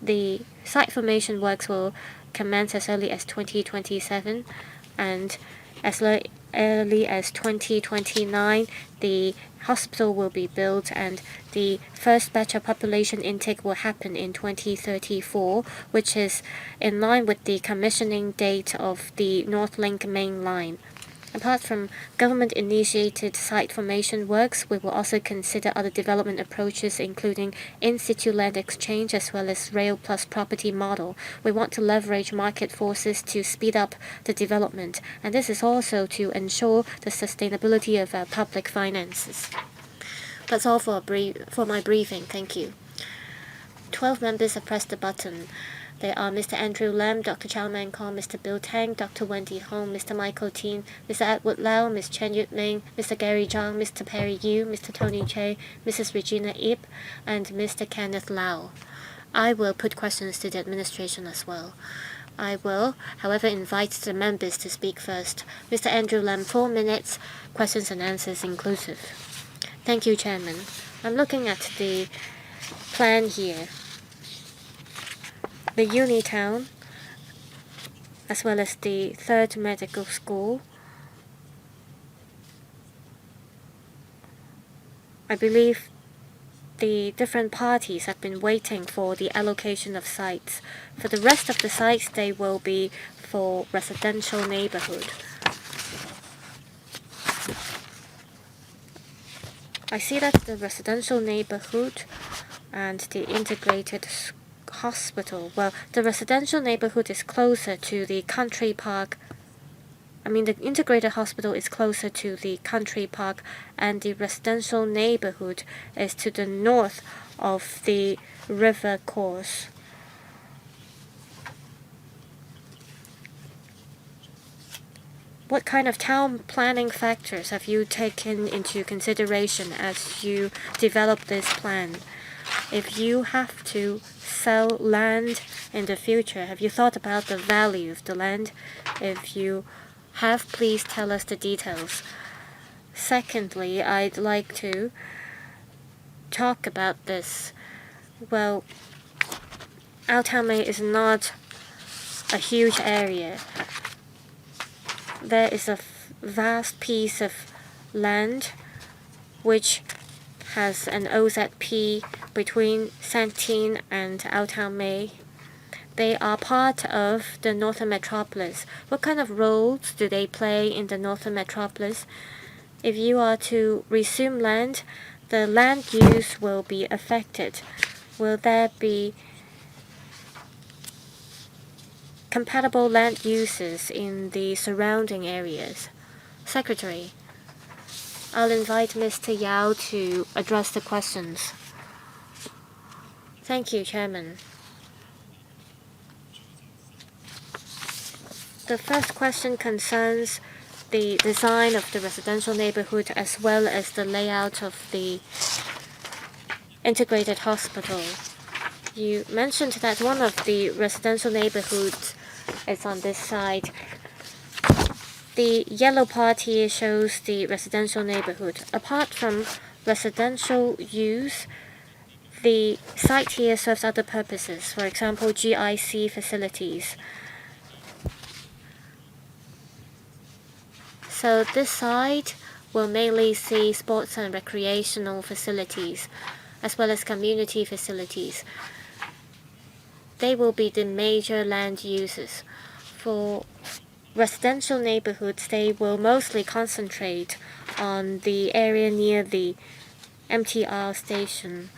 The site formation works will commence as early as 2027, and as early as 2029, the hospital will be built and the first batch of population intake will happen in 2034, which is in line with the commissioning date of the North Link main line. Apart from government-initiated site formation works, we will also consider other development approaches, including in-situ land exchange as well as rail plus property model. We want to leverage market forces to speed up the development, and this is also to ensure the sustainability of our public finances. That's all for my briefing. Thank you. 12 members have pressed the button. They are Mr. Andrew Lam, Dr. Chow Man Kong, Mr. Bill Tang, Dr. Wendy Hong, Mr. Michael Teen, Mr. Edward Lau, Ms. Chen Yut Ming, Mr. Gary Zhang, Mr. Perry Yu, Mr. Tony Che, Mrs. Regina Ip, and Mr. Kenneth Lau. I will put questions to the administration as well. I will, however, invite the members to speak first. Mr. Andrew Lam, 4 minutes, questions and answers inclusive. Thank you, Chairman. I'm looking at the plan here. The uni town, as well as the 3rd medical school. I believe the different parties have been waiting for the allocation of sites. For the rest of the sites, they will be for residential neighborhood. I see that the residential neighborhood and the integrated hospital, well, the residential neighborhood is closer to the country park. The integrated hospital is closer to the country park, and the residential neighborhood is to the north of the river course. What kind of town planning factors have you taken into consideration as you develop this plan? If you have to sell land in the future, have you thought about the value of the land? If you have, please tell us the details. Secondly, I'd like to talk about this. Well, Ngau Tam Mei is not a huge area. There is a vast piece of land which has an OZP between Santine and Ngau Tam Mei. They are part of the Northern Metropolis. What kind of roles do they play in the Northern Metropolis? If you are to resume land, the land use will be affected. Will there be compatible land uses in the surrounding areas? Secretary, I'll invite Mr. Yao to address the questions. Thank you, Chairman. The first question concerns the design of the residential neighborhood as well as the layout of the integrated hospital. You mentioned that one of the residential neighborhoods is on this side. The yellow part here shows the residential neighborhood. Apart from residential use, the site here serves other purposes, for example, GIC facilities. So this side will mainly see sports and recreational facilities, as well as community facilities. They will be the major land uses. For residential neighborhoods, they will mostly concentrate on the area near the MTR station,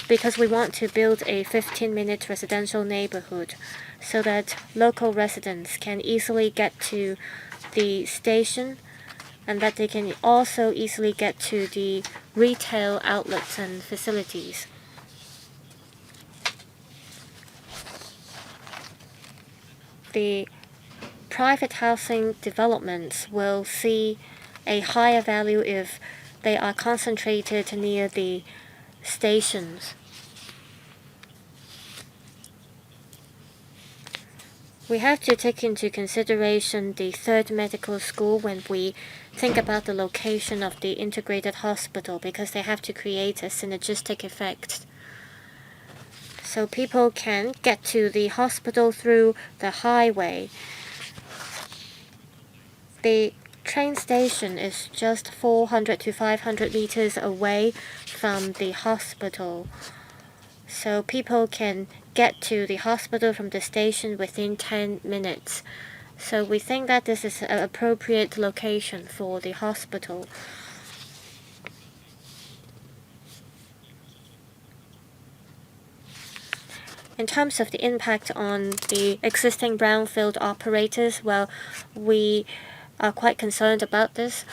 because we want to build a 15-minute residential neighborhood so that local residents can easily get to the station and that they can also easily get to the retail outlets and facilities. The private housing developments will see a higher value if they are concentrated near the stations. We have to take into consideration the third medical school when we think about the location of the integrated hospital, because they have to create a synergistic effect. So people can get to the hospital through the highway. The train station is just 400 to 500 meters away from the hospital. So people can get to the hospital from the station within 10 minutes. So we think that this is an appropriate location for the hospital. In terms of the impact on the existing brownfield operators, well, we are quite concerned about this.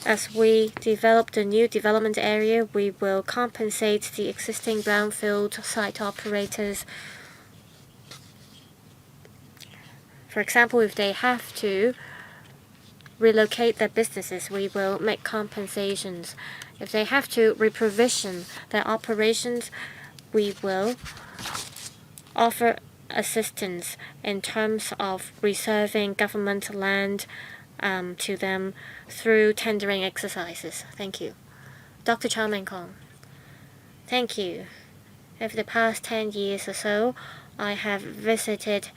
As we develop the new development area, we will compensate the existing brownfield site operators. For example, if they have to relocate their businesses, we will make compensations. If they have to reprovision their operations, we will offer assistance in terms of reserving government land to them through tendering exercises. Thank you. Dr. Chow Meng Kong. Thank you. Over the past 10 years or so, I have visited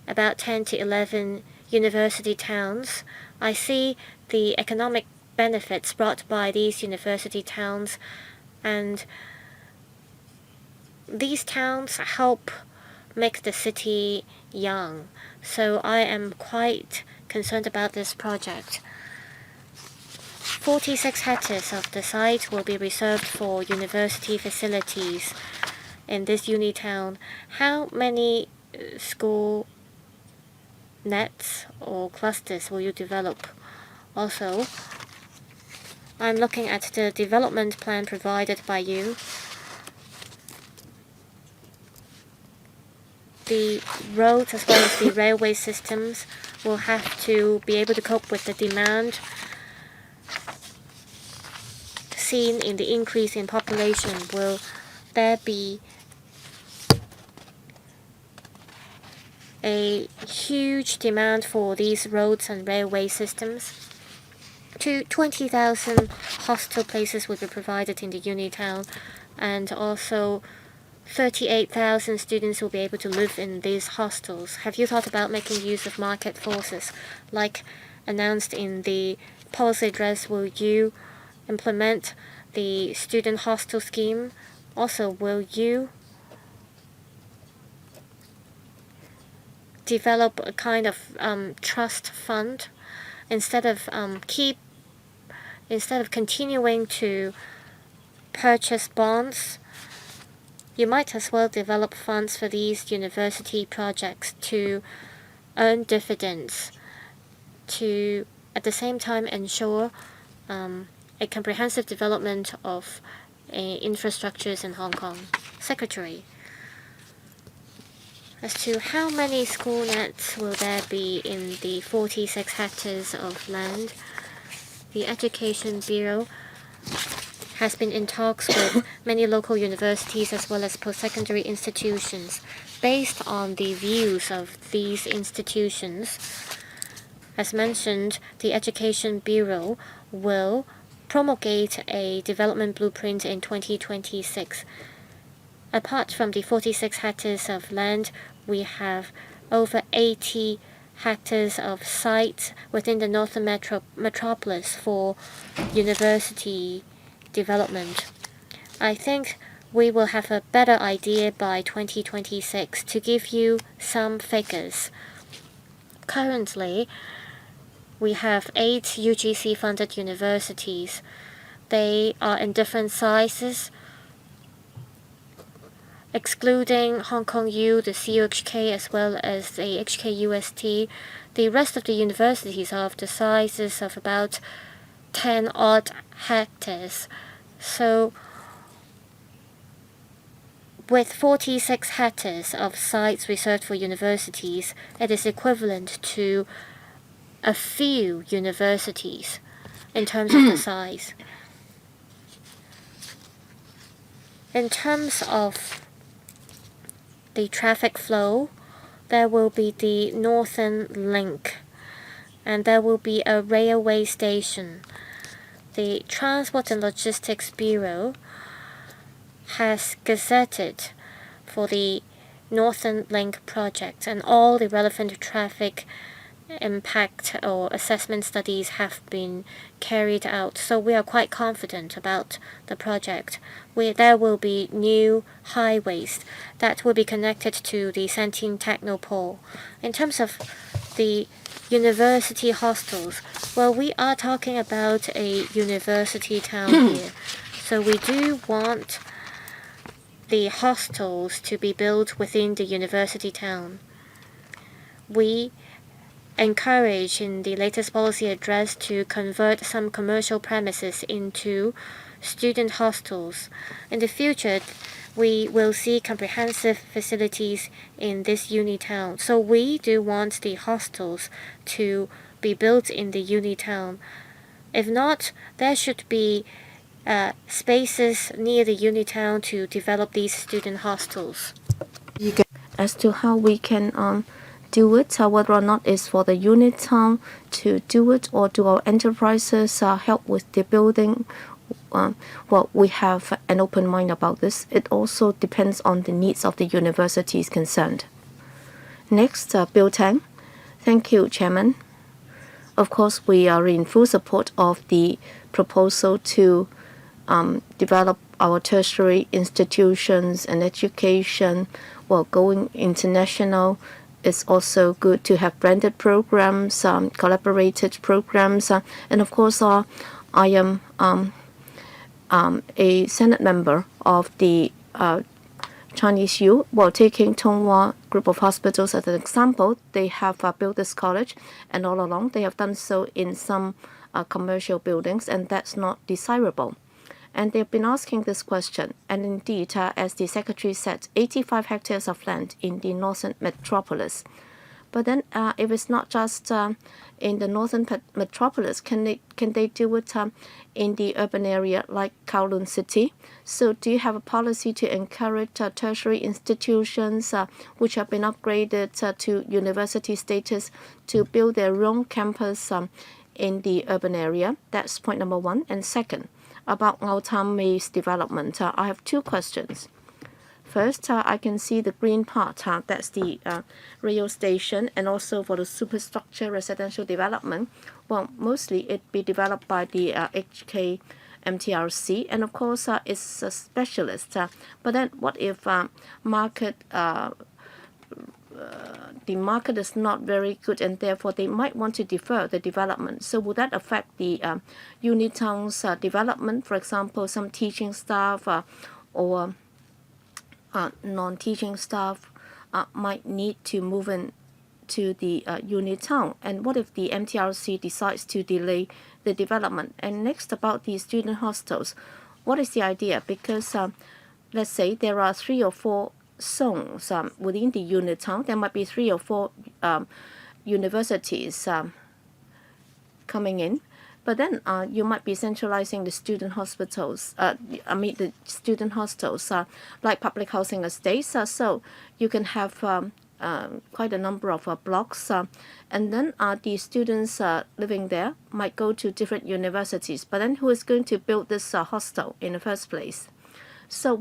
about 10 to 11 university towns. I see the economic benefits brought by these university towns, and these towns help make the city young. So I am quite concerned about this project. 46 hectares of the site will be reserved for university facilities in this uni town. How many school nets or clusters will you develop? Also, I'm looking at the development plan provided by you. The roads as well as the railway systems will have to be able to cope with the demand seen in the increase in population. Will there be a huge demand for these roads and railway systems? 20,000 hostel places will be provided in the uni town, and also 38,000 students will be able to live in these hostels. Have you thought about making use of market forces, like announced in the policy address? Will you implement the student hostel scheme? Also, will you develop a kind of trust fund instead of continuing to purchase bonds? You might as well develop funds for these university projects to earn dividends, to at the same time ensure a comprehensive development of infrastructures in Hong Kong. Secretary, as to how many school nets will there be in the 46 hectares of land, the Education Bureau has been in talks with many local universities as well as post-secondary institutions. Based on the views of these institutions, as mentioned, the Education Bureau will promulgate a development blueprint in 2026. Apart from the 46 hectares of land, we have over 80 hectares of sites within the northern metropolis for university development. I think we will have a better idea by 2026. To give you some figures, currently we have 8 UGC-funded universities. They are in different sizes. Excluding Hong Kong U, the CUHK, as well as the HKUST, the rest of the universities are of the sizes of about 10 odd hectares. So with 46 hectares of sites reserved for universities, it is equivalent to a few universities in terms of the size. In terms of the traffic flow, there will be the Northern Link, and there will be a railway station. The Transport and Logistics Bureau has gazetted for the Northern Link project, and all the relevant traffic impact or assessment studies have been carried out. So we are quite confident about the project. There will be new highways that will be connected to the Santin Technopole. In terms of the university hostels, well, we are talking about a university town here. So we do want the hostels to be built within the university town. We encourage in the latest policy address to convert some commercial premises into student hostels. In the future, we will see comprehensive facilities in this uni town. So we do want the hostels to be built in the uni town. If not, there should be spaces near the uni town to develop these student hostels. As to how we can do it, whether or not it's for the unit town to do it or do our enterprises help with the building, well, we have an open mind about this. It also depends on the needs of the universities concerned. Next, Bill Tang. Thank you, Chairman. Of course, we are in full support of the proposal to develop our tertiary institutions and education. Well, going international is also good to have branded programs, collaborated programs, and of course, I am a Senate member of the Chinese U. Well, taking Tung group of hospitals as an example, they have built this college, and all along they have done so in some commercial buildings, and that's not desirable. And they've been asking this question, and indeed, as the Secretary said, 85 hectares of land in the northern metropolis. But then, if it's not just in the northern metropolis, can they do it in the urban area like Kowloon City? So, do you have a policy to encourage tertiary institutions which have been upgraded to university status to build their own campus in the urban area? That's point number one. And second, about Ngau Tam Mei's development, I have two questions. First, I can see the green part, that's the rail station, and also for the superstructure residential development. Well, mostly it be developed by the HK MTRC, and of course it's a specialist. But then what if the market is not very good, and therefore they might want to defer the development? So would that affect the unit town's development? For example, some teaching staff or non-teaching staff might need to move in to the unit town. And what if the MTRC decides to delay the development? And next, about the student hostels, what is the idea? Because let's say there are 3 or 4 zones within the unit town. There might be 3 or 4 universities coming in. But then you might be centralizing the student hospitals. The student hostels like public housing estates. So you can have quite a number of blocks, and then the students living there might go to different universities. But then who is going to build this hostel in the first place? So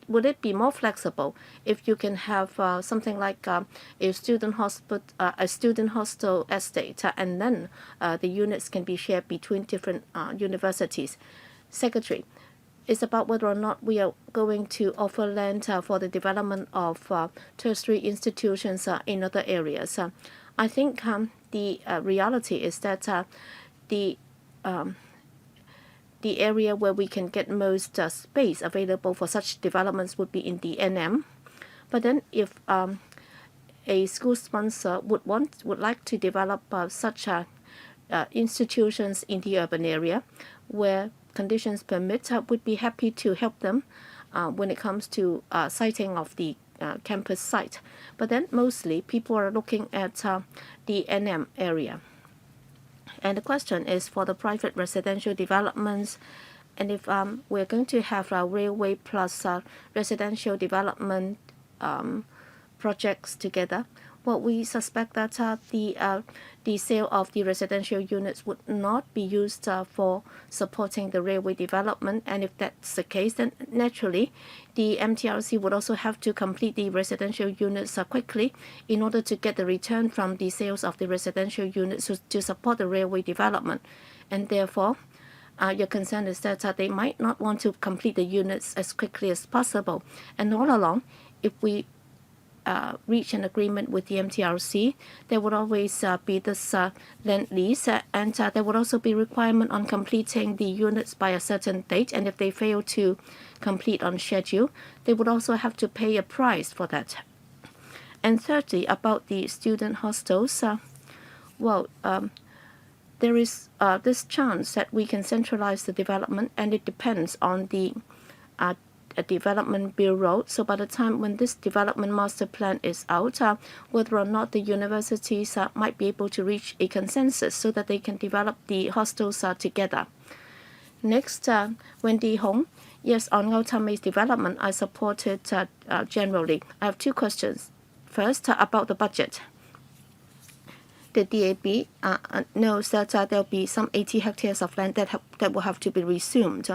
would it be more flexible if you can have something like a student hostel estate, and then the units can be shared between different universities? Secretary, it's about whether or not we are going to offer land for the development of tertiary institutions in other areas. I think the reality is that the area where we can get most space available for such developments would be in the NM. But then if a school sponsor would like to develop such institutions in the urban area where conditions permit, would be happy to help them when it comes to siting of the campus site. But then mostly people are looking at the NM area. And the question is for the private residential developments, and if we're going to have a railway plus residential development projects together, Well, we suspect that the sale of the residential units would not be used for supporting the railway development. And if that's the case, then naturally, the MTRC would also have to complete the residential units quickly in order to get the return from the sales of the residential units to support the railway development. And therefore, your concern is that they might not want to complete the units as quickly as possible. And all along, if we reach an agreement with the MTRC, there would always be this land lease, and there would also be requirement on completing the units by a certain date. And if they fail to complete on schedule, they would also have to pay a price for that. And thirdly, about the student hostels, there is this chance that we can centralize the development, and it depends on the development bureau. So by the time when this development master plan is out, whether or not the universities might be able to reach a consensus so that they can develop the hostels together. Next, Wendy Hong. Yes, on Ngau Tam Mei's development, I support it generally. I have two questions. First, about the budget. The DAB knows that there will be some 80 hectares of land that will have to be resumed.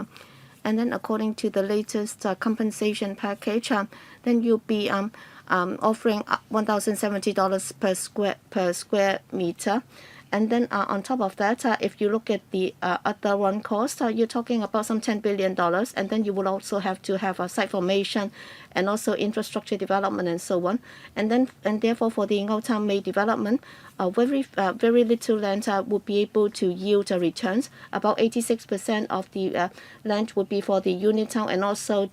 And then according to the latest compensation package, then you'll be offering $1,070 per square meter. And then on top of that, if you look at the other one cost, you're talking about some $10 billion. And then you will also have to have a site formation and also infrastructure development and so on. And therefore for the Ngau Tam Mei development, very little land would be able to yield returns. About 86% of the land would be for the unit town and also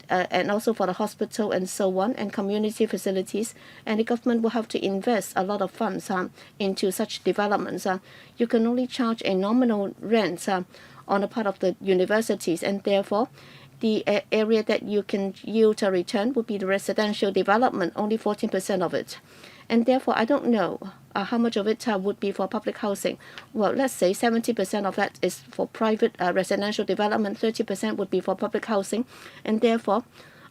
and also for the hospital and so on, and community facilities. And the government will have to invest a lot of funds into such developments. You can only charge a nominal rent on the part of the universities, and therefore the area that you can yield a return would be the residential development, only 14% of it. And therefore, I don't know how much of it would be for public housing. Well, let's say 70% of that is for private residential development, 30% would be for public housing, and therefore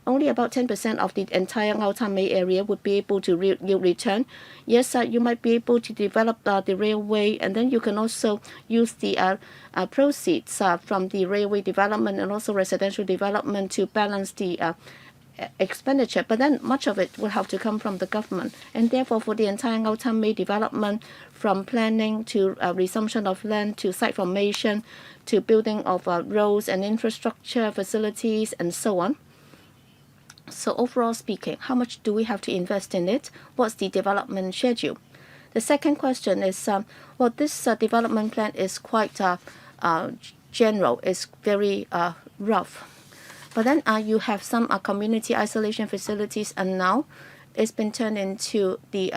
only about 10% of the entire Ngau Tam Mei area would be able to yield return. Yes, you might be able to develop the railway, and then you can also use the proceeds from the railway development and also residential development to balance the expenditure, but then much of it will have to come from the government. And therefore, for the entire Ngau Tam Mei development, from planning to resumption of land to site formation to building of roads and infrastructure facilities and so on. So overall speaking, how much do we have to invest in it? What's the development schedule? The second question is, this development plan is quite general. It's very rough. But then you have some community isolation facilities, and now it's been turned into the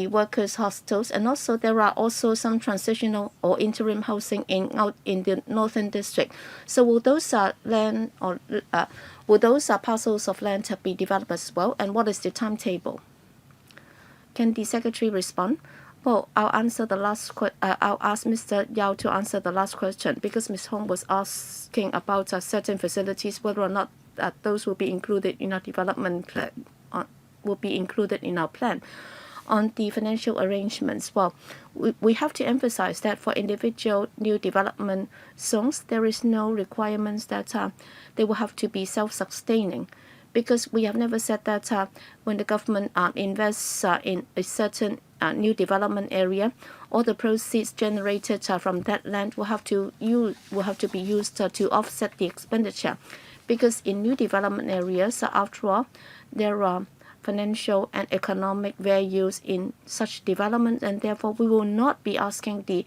workers' hostels, and also there are also some transitional or interim housing in the northern district. So will those land or will those parcels of land be developed as well? And what is the timetable? Can the secretary respond? Well, I'll answer the last. I'll ask Mr. Yao to answer the last question, because Ms. Hong was asking about certain facilities, whether or not those will be included in our development plan, will be included in our plan. On the financial arrangements, well, we have to emphasize that for individual new development zones, there is no requirements that they will have to be self-sustaining, because we have never said that when the government invests in a certain new development area, all the proceeds generated from that land will have to be used to offset the expenditure, because in new development areas, after all, there are financial and economic values in such development, and therefore we will not be asking the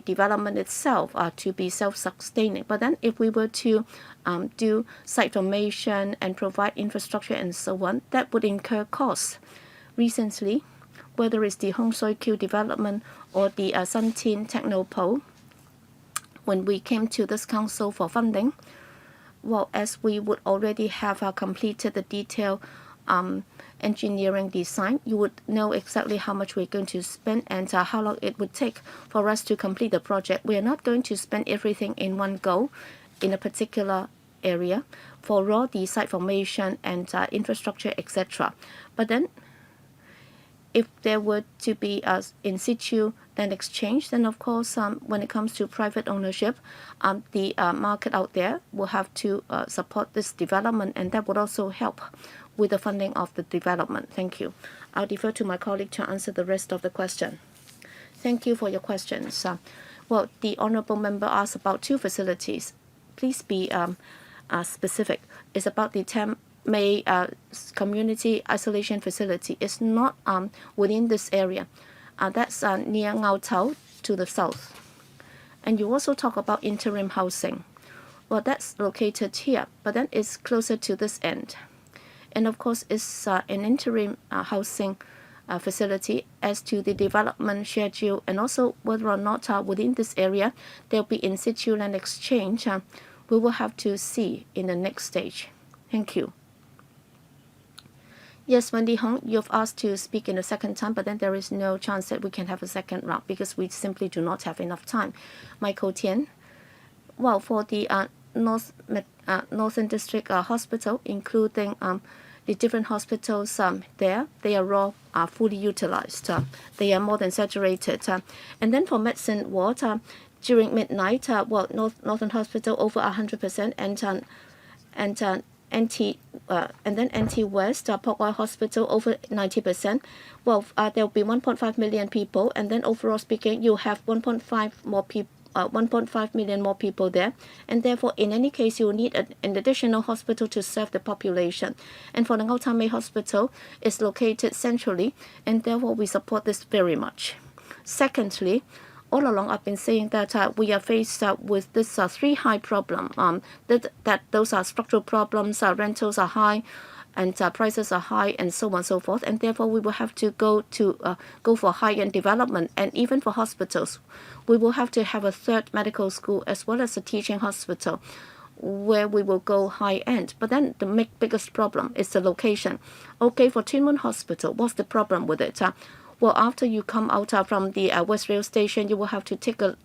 development itself to be self-sustaining. But then if we were to do site formation and provide infrastructure and so on, that would incur costs. Recently, whether it's the Hong Soi Kiu development or the Sun Tin Technopole, when we came to this council for funding, well, as we would already have completed the detailed engineering design, you would know exactly how much we're going to spend and how long it would take for us to complete the project. We are not going to spend everything in one go in a particular area for all the site formation and infrastructure, etc. But then if there were to be a in situ land exchange, then of course when it comes to private ownership, the market out there will have to support this development, and that would also help with the funding of the development. Thank you. I'll defer to my colleague to answer the rest of the question. Thank you for your questions. Well, the honourable member asked about two facilities. Please be specific. It's about the Tam Mei community isolation facility. It's not within this area. That's near Ngau Tam to the south. And you also talk about interim housing. Well, that's located here, but then it's closer to this end. And of course, it's an interim housing facility. As to the development schedule and also whether or not within this area there'll be in situ land exchange, we will have to see in the next stage. Thank you. Yes, Wendy Hong, you've asked to speak in the second time, but then there is no chance that we can have a second round because we simply do not have enough time. Michael Tian, well, for the Northern District Hospital, including the different hospitals there, they are all fully utilized. They are more than saturated. And then for medicine ward, during midnight, well, Northern Hospital over 100%, and then NT West, Port Royal Hospital over 90%. Well, there will be 1.5 million people, and then overall speaking, you have 1.5 million more people there, and therefore, in any case, you will need an additional hospital to serve the population. And for the Ngau Tam Mei Hospital, it's located centrally, and therefore we support this very much. Secondly, all along I've been saying that we are faced with this three high problem. That those are structural problems. Rentals are high, and prices are high, and so on and so forth. And therefore, we will have to go for high-end development. And even for hospitals, we will have to have a third medical school as well as a teaching hospital, where we will go high-end. But then the biggest problem is the location. Okay, for Tuen Mun Hospital, what's the problem with it? Well, after you come out from the West Rail Station, you will have to take a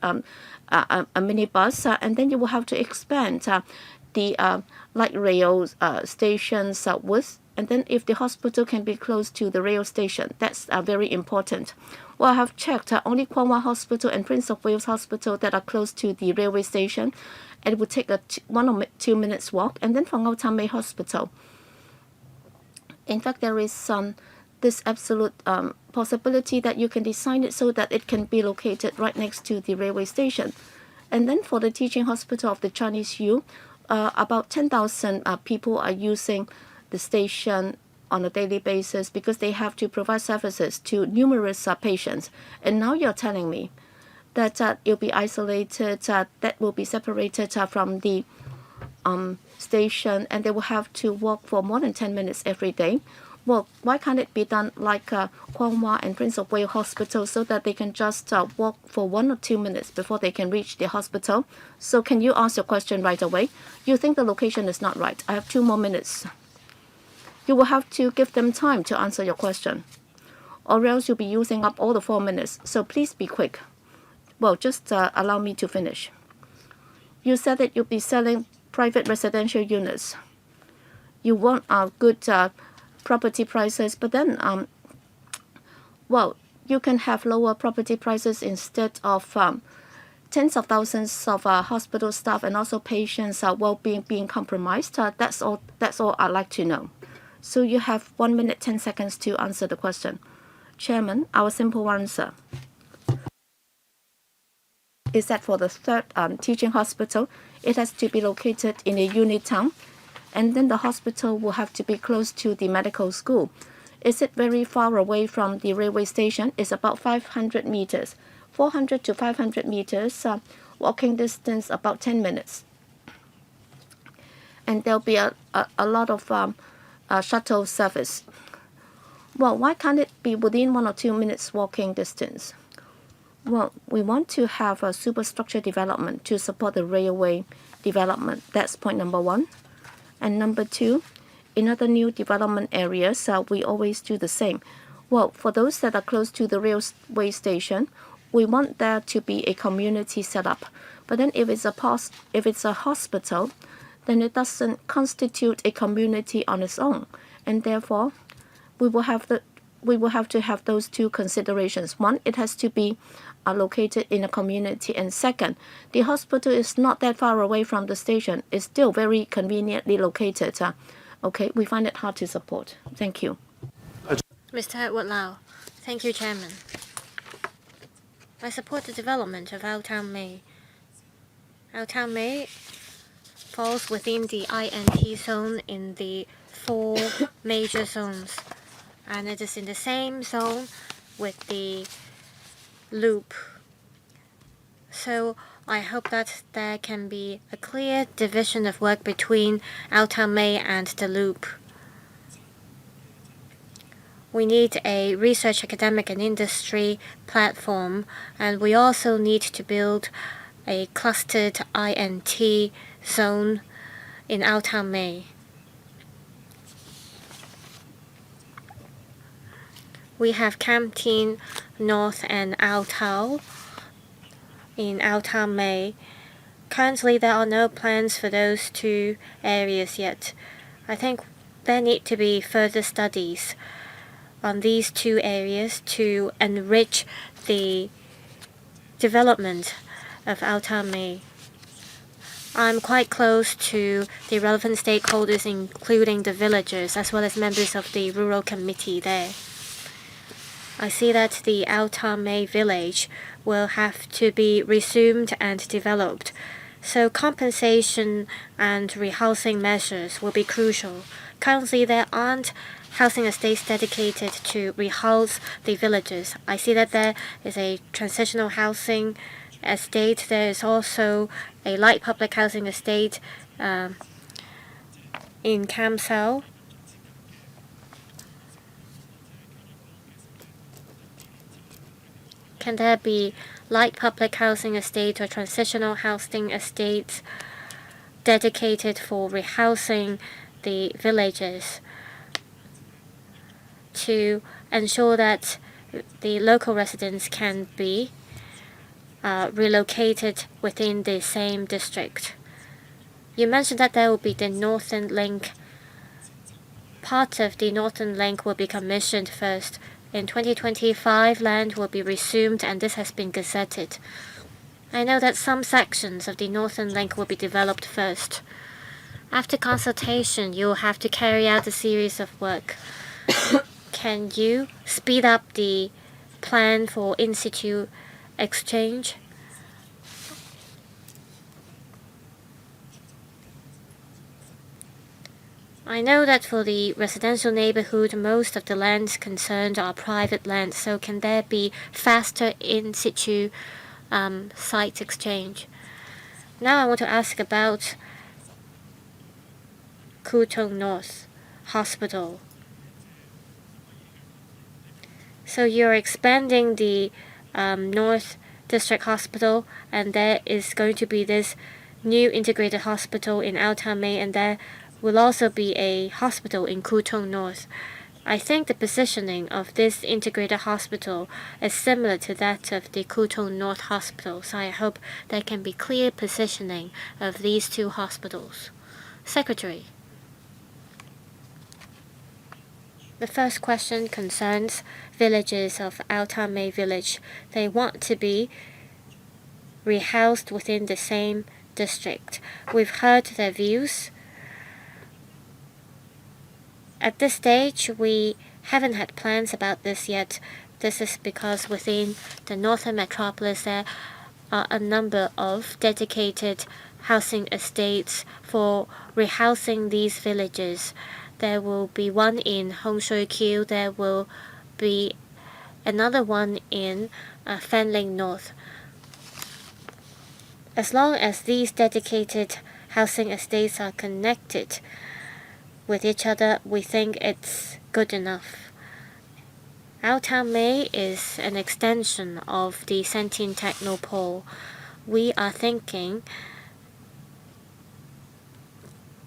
minibus, and then you will have to expand the light rail stations with. And then if the hospital can be close to the rail station, that's very important. Well, I have checked only Kwong Wah Hospital and Prince of Wales Hospital that are close to the railway station, and it would take a 1 or 2 minutes walk. And then for Ngau Tam Mei Hospital, in fact, there is this absolute possibility that you can design it so that it can be located right next to the railway station. And then for the teaching hospital of the Chinese U, about 10,000 people are using the station on a daily basis because they have to provide services to numerous patients. And now you're telling me that it'll be isolated, that will be separated from the station, and they will have to walk for more than 10 minutes every day. Well, why can't it be done like Kwong Wah and Prince of Wales Hospital so that they can just walk for 1 or 2 minutes before they can reach the hospital? So can you ask your question right away? You think the location is not right. I have 2 more minutes. You will have to give them time to answer your question, or else you'll be using up all the 4 minutes. So please be quick. Well, just allow me to finish. You said that you'll be selling private residential units. You want good property prices, but then well, you can have lower property prices instead of tens of thousands of hospital staff and also patients' well-being being compromised. That's all I'd like to know. So you have 1 minute 10 seconds to answer the question. Chairman, our simple answer is that for the third teaching hospital, it has to be located in a unit town, and then the hospital will have to be close to the medical school. Is it very far away from the railway station? It's about 500 meters, 400 to 500 meters, walking distance about 10 minutes. And there'll be a lot of shuttle service. Well, why can't it be within 1 or 2 minutes walking distance? Well, we want to have a superstructure development to support the railway development. That's point number 1. And number 2, in other new development areas, we always do the same. Well, for those that are close to the railway station, we want there to be a community set up. But then if it's a hospital, then it doesn't constitute a community on its own, and therefore we will have to have those two considerations. One, it has to be located in a community, and second, the hospital is not that far away from the station. It's still very conveniently located. Okay, we find it hard to support. Thank you. Mr. Edward Lau. Thank you, Chairman. I support the development of Ngau Tam Mei. Ngau Tam Mei falls within the INT zone in the 4 major zones, and it is in the same zone with the loop. So I hope that there can be a clear division of work between Ngau Tam Mei and the loop. We need a research, academic, and industry platform, and we also need to build a clustered INT zone in Ngau Tam Mei. We have Kam Tin North and Ao Tau in Ngau Tam Mei. Currently, there are no plans for those 2 areas yet. I think there need to be further studies on these 2 areas to enrich the development of Ngau Tam Mei. I'm quite close to the relevant stakeholders, including the villagers, as well as members of the rural committee there. I see that the Ngau Tam Mei village will have to be resumed and developed, so compensation and rehousing measures will be crucial. Currently, there aren't housing estates dedicated to rehouse the villagers. I see that there is a transitional housing estate. There is also a light public housing estate in Kam Sao. Can there be light public housing estate or transitional housing estates dedicated for rehousing the villagers to ensure that the local residents can be relocated within the same district? You mentioned that there will be the Northern Link. Part of the Northern Link will be commissioned first. In 2025, land will be resumed, and this has been gazetted. I know that some sections of the Northern Link will be developed first. After consultation, you will have to carry out a series of work. Can you speed up the plan for in-situ exchange? I know that for the residential neighborhood, most of the lands concerned are private lands, so can there be faster in-situ site exchange? Now I want to ask about Tung North Hospital. So you're expanding the North District Hospital, and there is going to be this new integrated hospital in Ngau Tam Mei, and there will also be a hospital in Tung North. I think the positioning of this integrated hospital is similar to that of the Tung North Hospital, so I hope there can be clear positioning of these 2 hospitals. Secretary. The first question concerns villagers of Ngau Tam Mei village. They want to be rehoused within the same district. We've heard their views. At this stage, we haven't had plans about this yet. This is because within the northern metropolis there are a number of dedicated housing estates for rehousing these villages. There will be one in Hong Shui Kiu. There will be another one in Fanling North. As long as these dedicated housing estates are connected with each other, we think it's good enough. Ngau Tam Mei is an extension of the Sentient Technopole. We are thinking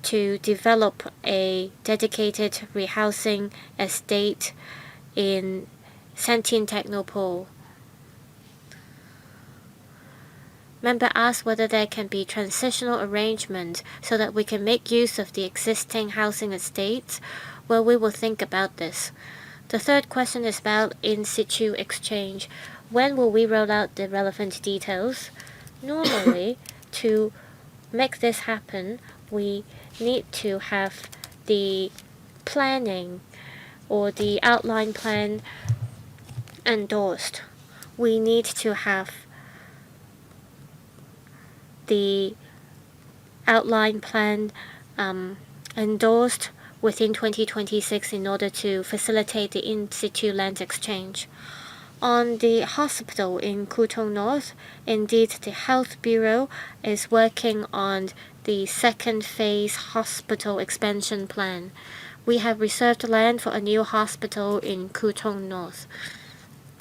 to develop a dedicated rehousing estate in Sentient Technopole. Member asked whether there can be transitional arrangements so that we can make use of the existing housing estates. Well, we will think about this. The third question is about in situ exchange. When will we roll out the relevant details? Normally, to make this happen, we need to have the planning or the outline plan endorsed. We need to have the outline plan endorsed within 2026 in order to facilitate the in-situ land exchange. On the hospital in Tung North, indeed the Health Bureau is working on the second phase hospital expansion plan. We have reserved land for a new hospital in Tung North.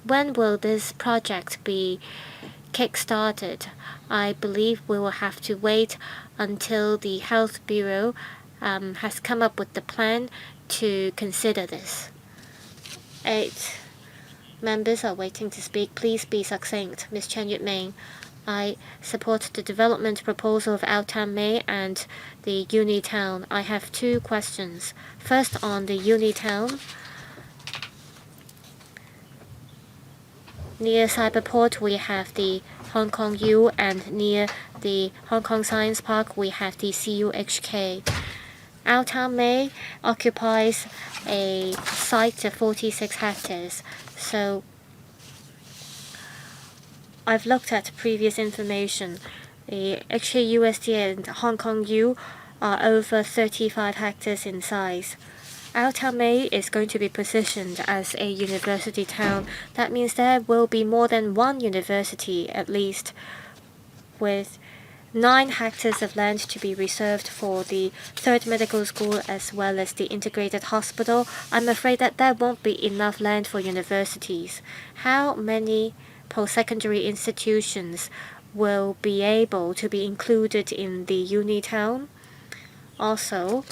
When will this project be kick-started? I believe we will have to wait until the Health Bureau has come up with the plan to consider this. 8 members are waiting to speak. Please be succinct. Ms. Chen Yutming, I support the development proposal of Ngau Tam Mei and the Uni Town. I have 2 questions. First, on the Uni Town. Near Cyberport, we have the Hong Kong U, and near the Hong Kong Science Park, we have the CUHK. Ngau Tam Mei occupies a site of 46 hectares. So I've looked at previous information. The HKUSD and Hong Kong U are over 35 hectares in size. Ngau Tam Mei is going to be positioned as a university town. That means there will be more than one university at least, with 9 hectares of land to be reserved for the 3rd medical school as well as the integrated hospital. I'm afraid that there won't be enough land for universities. How many post-secondary institutions will be able to be included in the uni town? Also,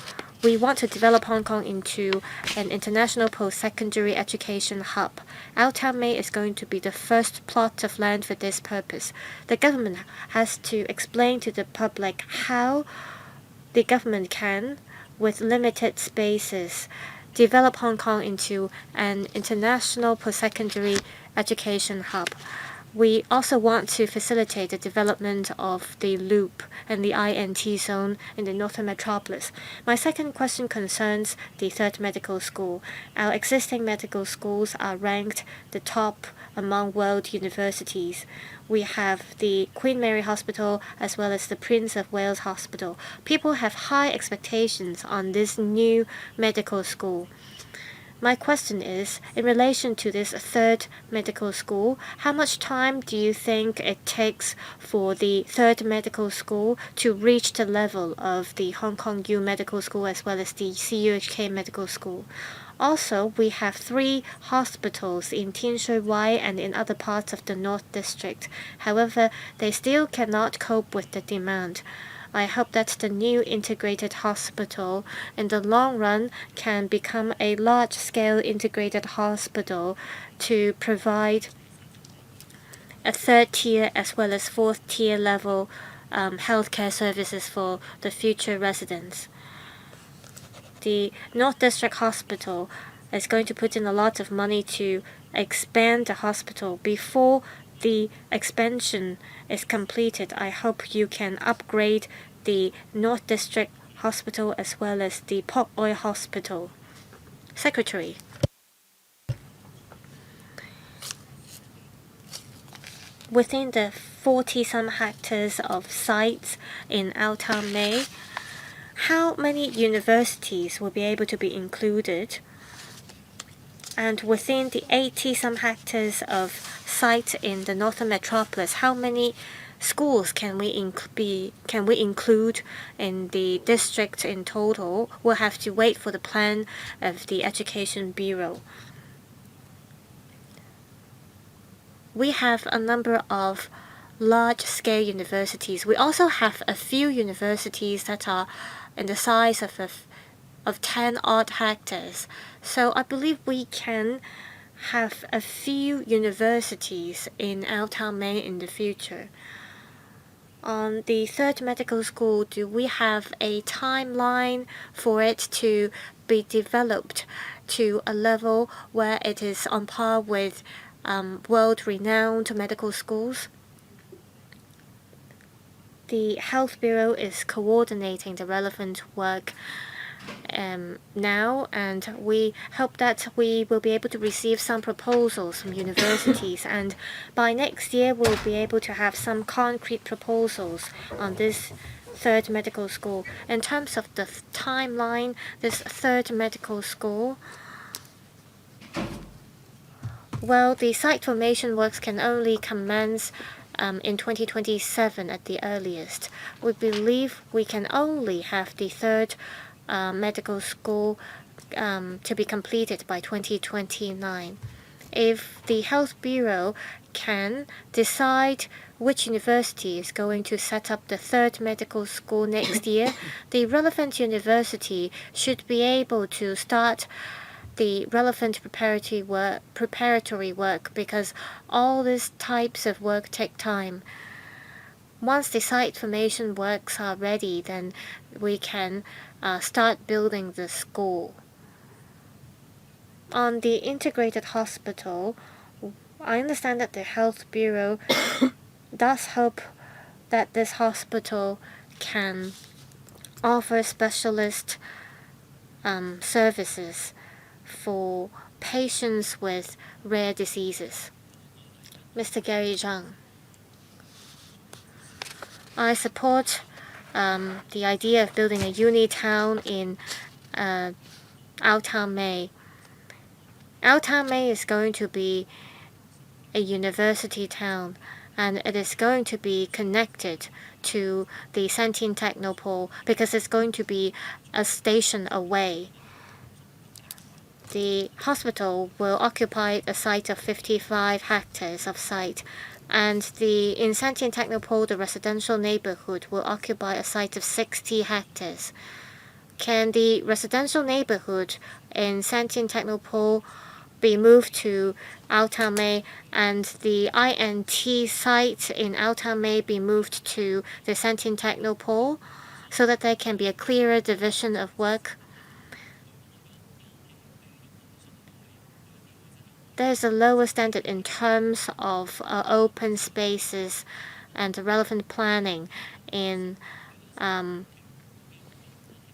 we want to develop Hong Kong into an international post-secondary education hub. Ngau Tam Mei is going to be the first plot of land for this purpose. The government has to explain to the public how the government can, with limited spaces, develop Hong Kong into an international post-secondary education hub. We also want to facilitate the development of the loop and the INT zone in the northern metropolis. My second question concerns the 3rd medical school. Our existing medical schools are ranked the top among world universities. We have the Queen Mary Hospital as well as the Prince of Wales Hospital. People have high expectations on this new medical school. My question is, in relation to this 3rd medical school, how much time do you think it takes for the 3rd medical school to reach the level of the Hong Kong U Medical School as well as the CUHK Medical School? Also, we have 3 hospitals in Tin Shui Wai and in other parts of the North District. However, they still cannot cope with the demand. I hope that the new integrated hospital in the long run can become a large-scale integrated hospital to provide a 3rd tier as well as 4th tier level healthcare services for the future residents. The North District Hospital is going to put in a lot of money to expand the hospital. Before the expansion is completed, I hope you can upgrade the North District Hospital as well as the Port Oil Hospital. Secretary. Within the 40-some hectares of sites in Ngau Tam Mei, how many universities will be able to be included? And within the 80-some hectares of sites in the northern metropolis, how many schools can we include in the district in total? We'll have to wait for the plan of the Education Bureau. We have a number of large-scale universities. We also have a few universities that are in the size of 10 odd hectares. So I believe we can have a few universities in Ngau Tam Mei in the future. On the third medical school, do we have a timeline for it to be developed to a level where it is on par with world-renowned medical schools? The Health Bureau is coordinating the relevant work now, and we hope that we will be able to receive some proposals from universities, and by next year we'll be able to have some concrete proposals on this third medical school. In terms of the timeline, this third medical school, well, the site formation works can only commence in 2027 at the earliest. We believe we can only have the third medical school to be completed by 2029. If the Health Bureau can decide which university is going to set up the third medical school next year, the relevant university should be able to start the relevant preparatory work, because all these types of work take time. Once the site formation works are ready, then we can start building the school. On the integrated hospital, I understand that the Health Bureau does hope that this hospital can offer specialist services for patients with rare diseases. Mr. Gary Chung. I support the idea of building a uni town in Ngau Tam Mei. Ngau Tam Mei is going to be a university town, and it is going to be connected to the Sentient Technopole because it's going to be a station away. The hospital will occupy a site of 55 hectares of site, and in Sentient Technopole, the residential neighborhood will occupy a site of 60 hectares. Can the residential neighborhood in Sentient Technopole be moved to Ngau Tam Mei, and the INT site in Ngau Tam Mei be moved to the Sentient Technopole, so that there can be a clearer division of work? There's a lower standard in terms of open spaces and relevant planning in the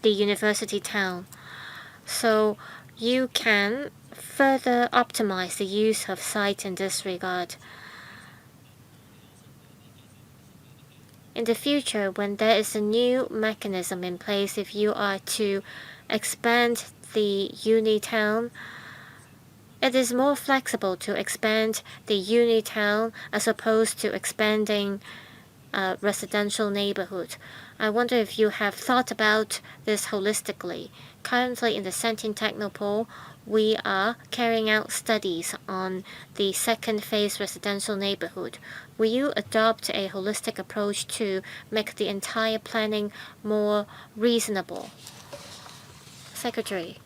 university town. So you can further optimize the use of site in this regard. In the future, when there is a new mechanism in place, if you are to expand the uni town, it is more flexible to expand the uni town as opposed to expanding a residential neighborhood. I wonder if you have thought about this holistically. Currently in the Sentient Technopole, we are carrying out studies on the second phase residential neighborhood. Will you adopt a holistic approach to make the entire planning more reasonable? Secretary.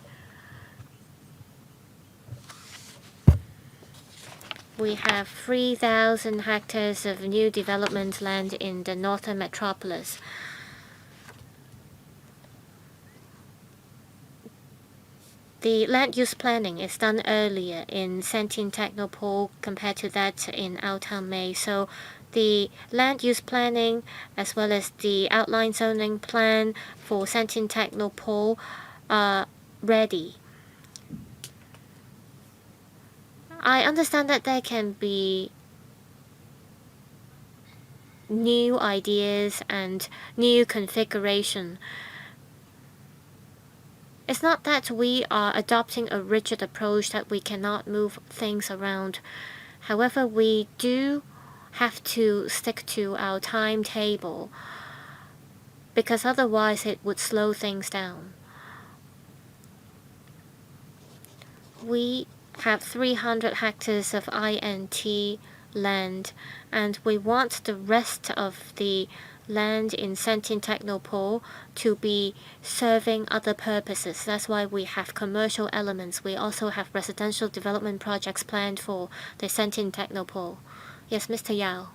We have 3,000 hectares of new development land in the northern metropolis. The land use planning is done earlier in Sentient Technopole compared to that in Ngau Tam Mei. So the land use planning as well as the outline zoning plan for Sentient Technopole are ready. I understand that there can be new ideas and new configuration. It's not that we are adopting a rigid approach that we cannot move things around. However, we do have to stick to our timetable, because otherwise it would slow things down. We have 300 hectares of INT land, and we want the rest of the land in Sentient Technopole to be serving other purposes. That's why we have commercial elements. We also have residential development projects planned for the Sentient Technopole. Yes, Mr. Yao.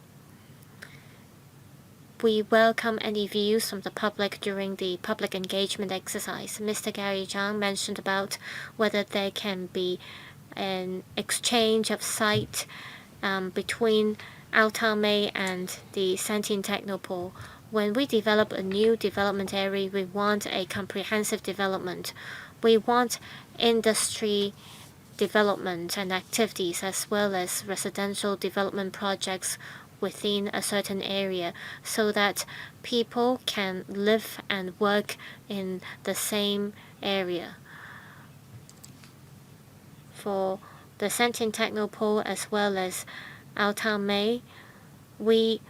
we welcome any views from the public during the public engagement exercise. Mr. Gary Chung mentioned about whether there can be an exchange of site between Ngau Tam Mei and the Santine Technopole. When we develop a new development area, we want a comprehensive development. We want industry development and activities as well as residential development projects within a certain area so that people can live and work in the same area. For the Santine Technopole as well as Ngau Tam Mei, we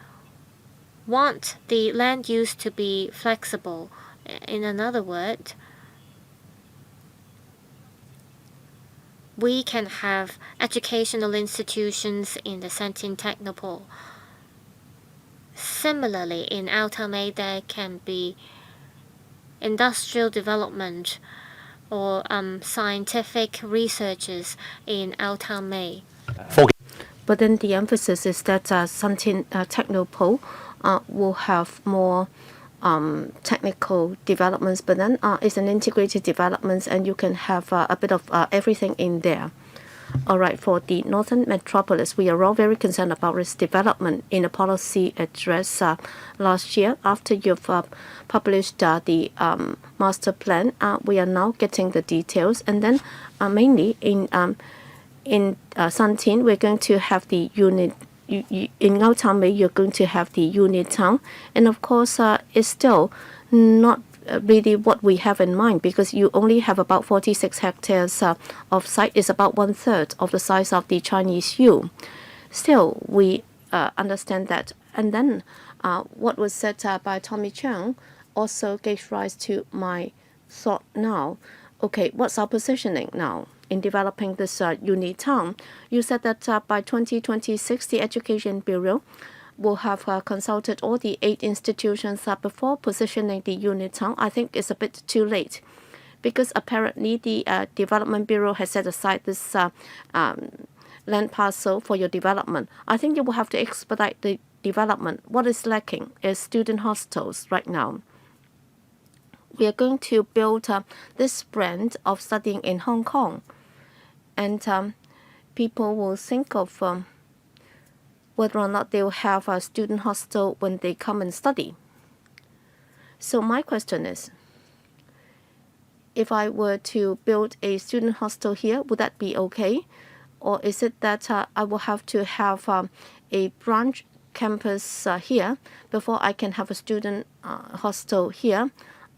want the land use to be flexible. In another word, we can have educational institutions in the Santine Technopole. Similarly, in Ngau Tam Mei, there can be industrial development or scientific researches in Ngau Tam Mei. But then the emphasis is that Santine Technopole will have more technical developments, but then it's an integrated development and you can have a bit of everything in there. All right, for the Northern Metropolis, we are all very concerned about its development in a policy address last year. After you've published the master plan, we are now getting the details, and then mainly in Santine, we're going to have the unit. In Ngau Tam Mei, you're going to have the unit town, and of course, it's still not really what we have in mind because you only have about 46 hectares of site. Is about 1/3 of the size of the Chinese U. Still, we understand that. And then what was said by Tommy Chung also gave rise to my thought now. Okay, what's our positioning now in developing this unit town? You said that by 2026, the Education Bureau will have consulted all the 8 institutions before positioning the unit town. I think it's a bit too late because apparently the Development Bureau has set aside this land parcel for your development. I think you will have to expedite the development. What is lacking is student hostels right now. We are going to build this brand of studying in Hong Kong, and people will think of whether or not they will have a student hostel when they come and study. So my question is, if I were to build a student hostel here, would that be okay? Or is it that I will have to have a branch campus here before I can have a student hostel here?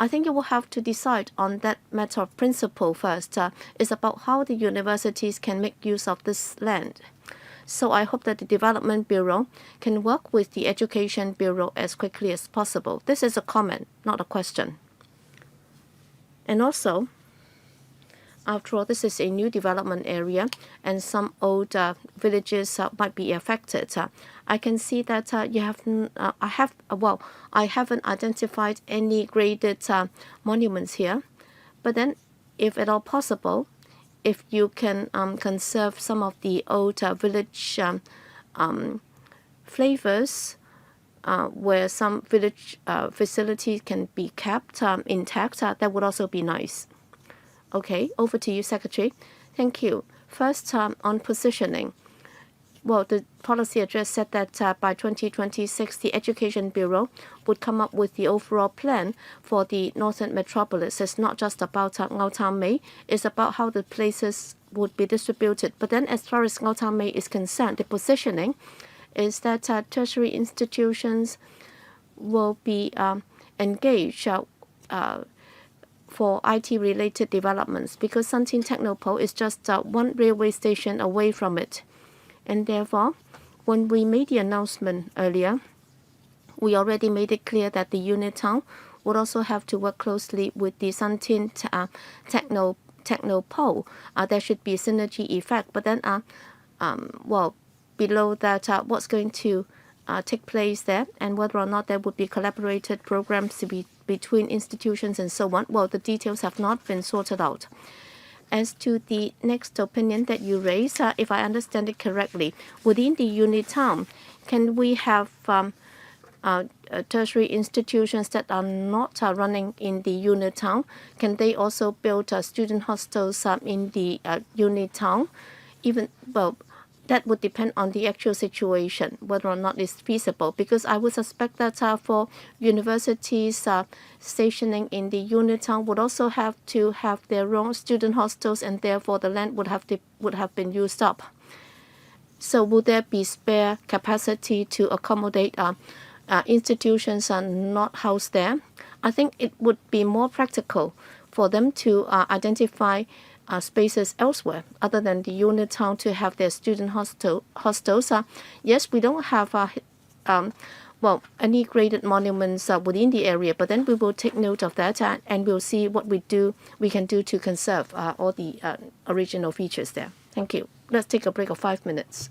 I think you will have to decide on that matter of principle first. It's about how the universities can make use of this land. So I hope that the Development Bureau can work with the Education Bureau as quickly as possible. This is a comment, not a question. And also, after all, this is a new development area, and some old villages might be affected. I can see that I haven't identified any graded monuments here. But then, if at all possible, if you can conserve some of the old village flavors, where some village facilities can be kept intact, that would also be nice. Okay, over to you, Secretary. Thank you. First, on positioning. Well, the policy address said that by 2026, the Education Bureau would come up with the overall plan for the Northern Metropolis. It's not just about Ngau Tam Mei, it's about how the places would be distributed. But then as far as Ngau Tam Mei is concerned, the positioning is that tertiary institutions will be engaged for IT-related developments because Santine Technopole is just one railway station away from it. And therefore, when we made the announcement earlier, we already made it clear that the unit town would also have to work closely with the Santine Technopole. There should be a synergy effect. But then, below that, what's going to take place there and whether or not there would be collaborated programs to be between institutions and so on, well, the details have not been sorted out. As to the next opinion that you raised, if I understand it correctly, within the unit town, can we have tertiary institutions that are not running in the unit town, can they also build student hostels in the unit town? That would depend on the actual situation, whether or not it's feasible, because I would suspect that for universities stationing in the unit town would also have to have their own student hostels, and therefore the land would have been used up. So would there be spare capacity to accommodate institutions not housed there? I think it would be more practical for them to identify spaces elsewhere other than the unit town to have their student hostels. Yes, we don't have any graded monuments within the area, but then we will take note of that and we'll see what we can do to conserve all the original features there. Thank you. Let's take a break of 5 minutes.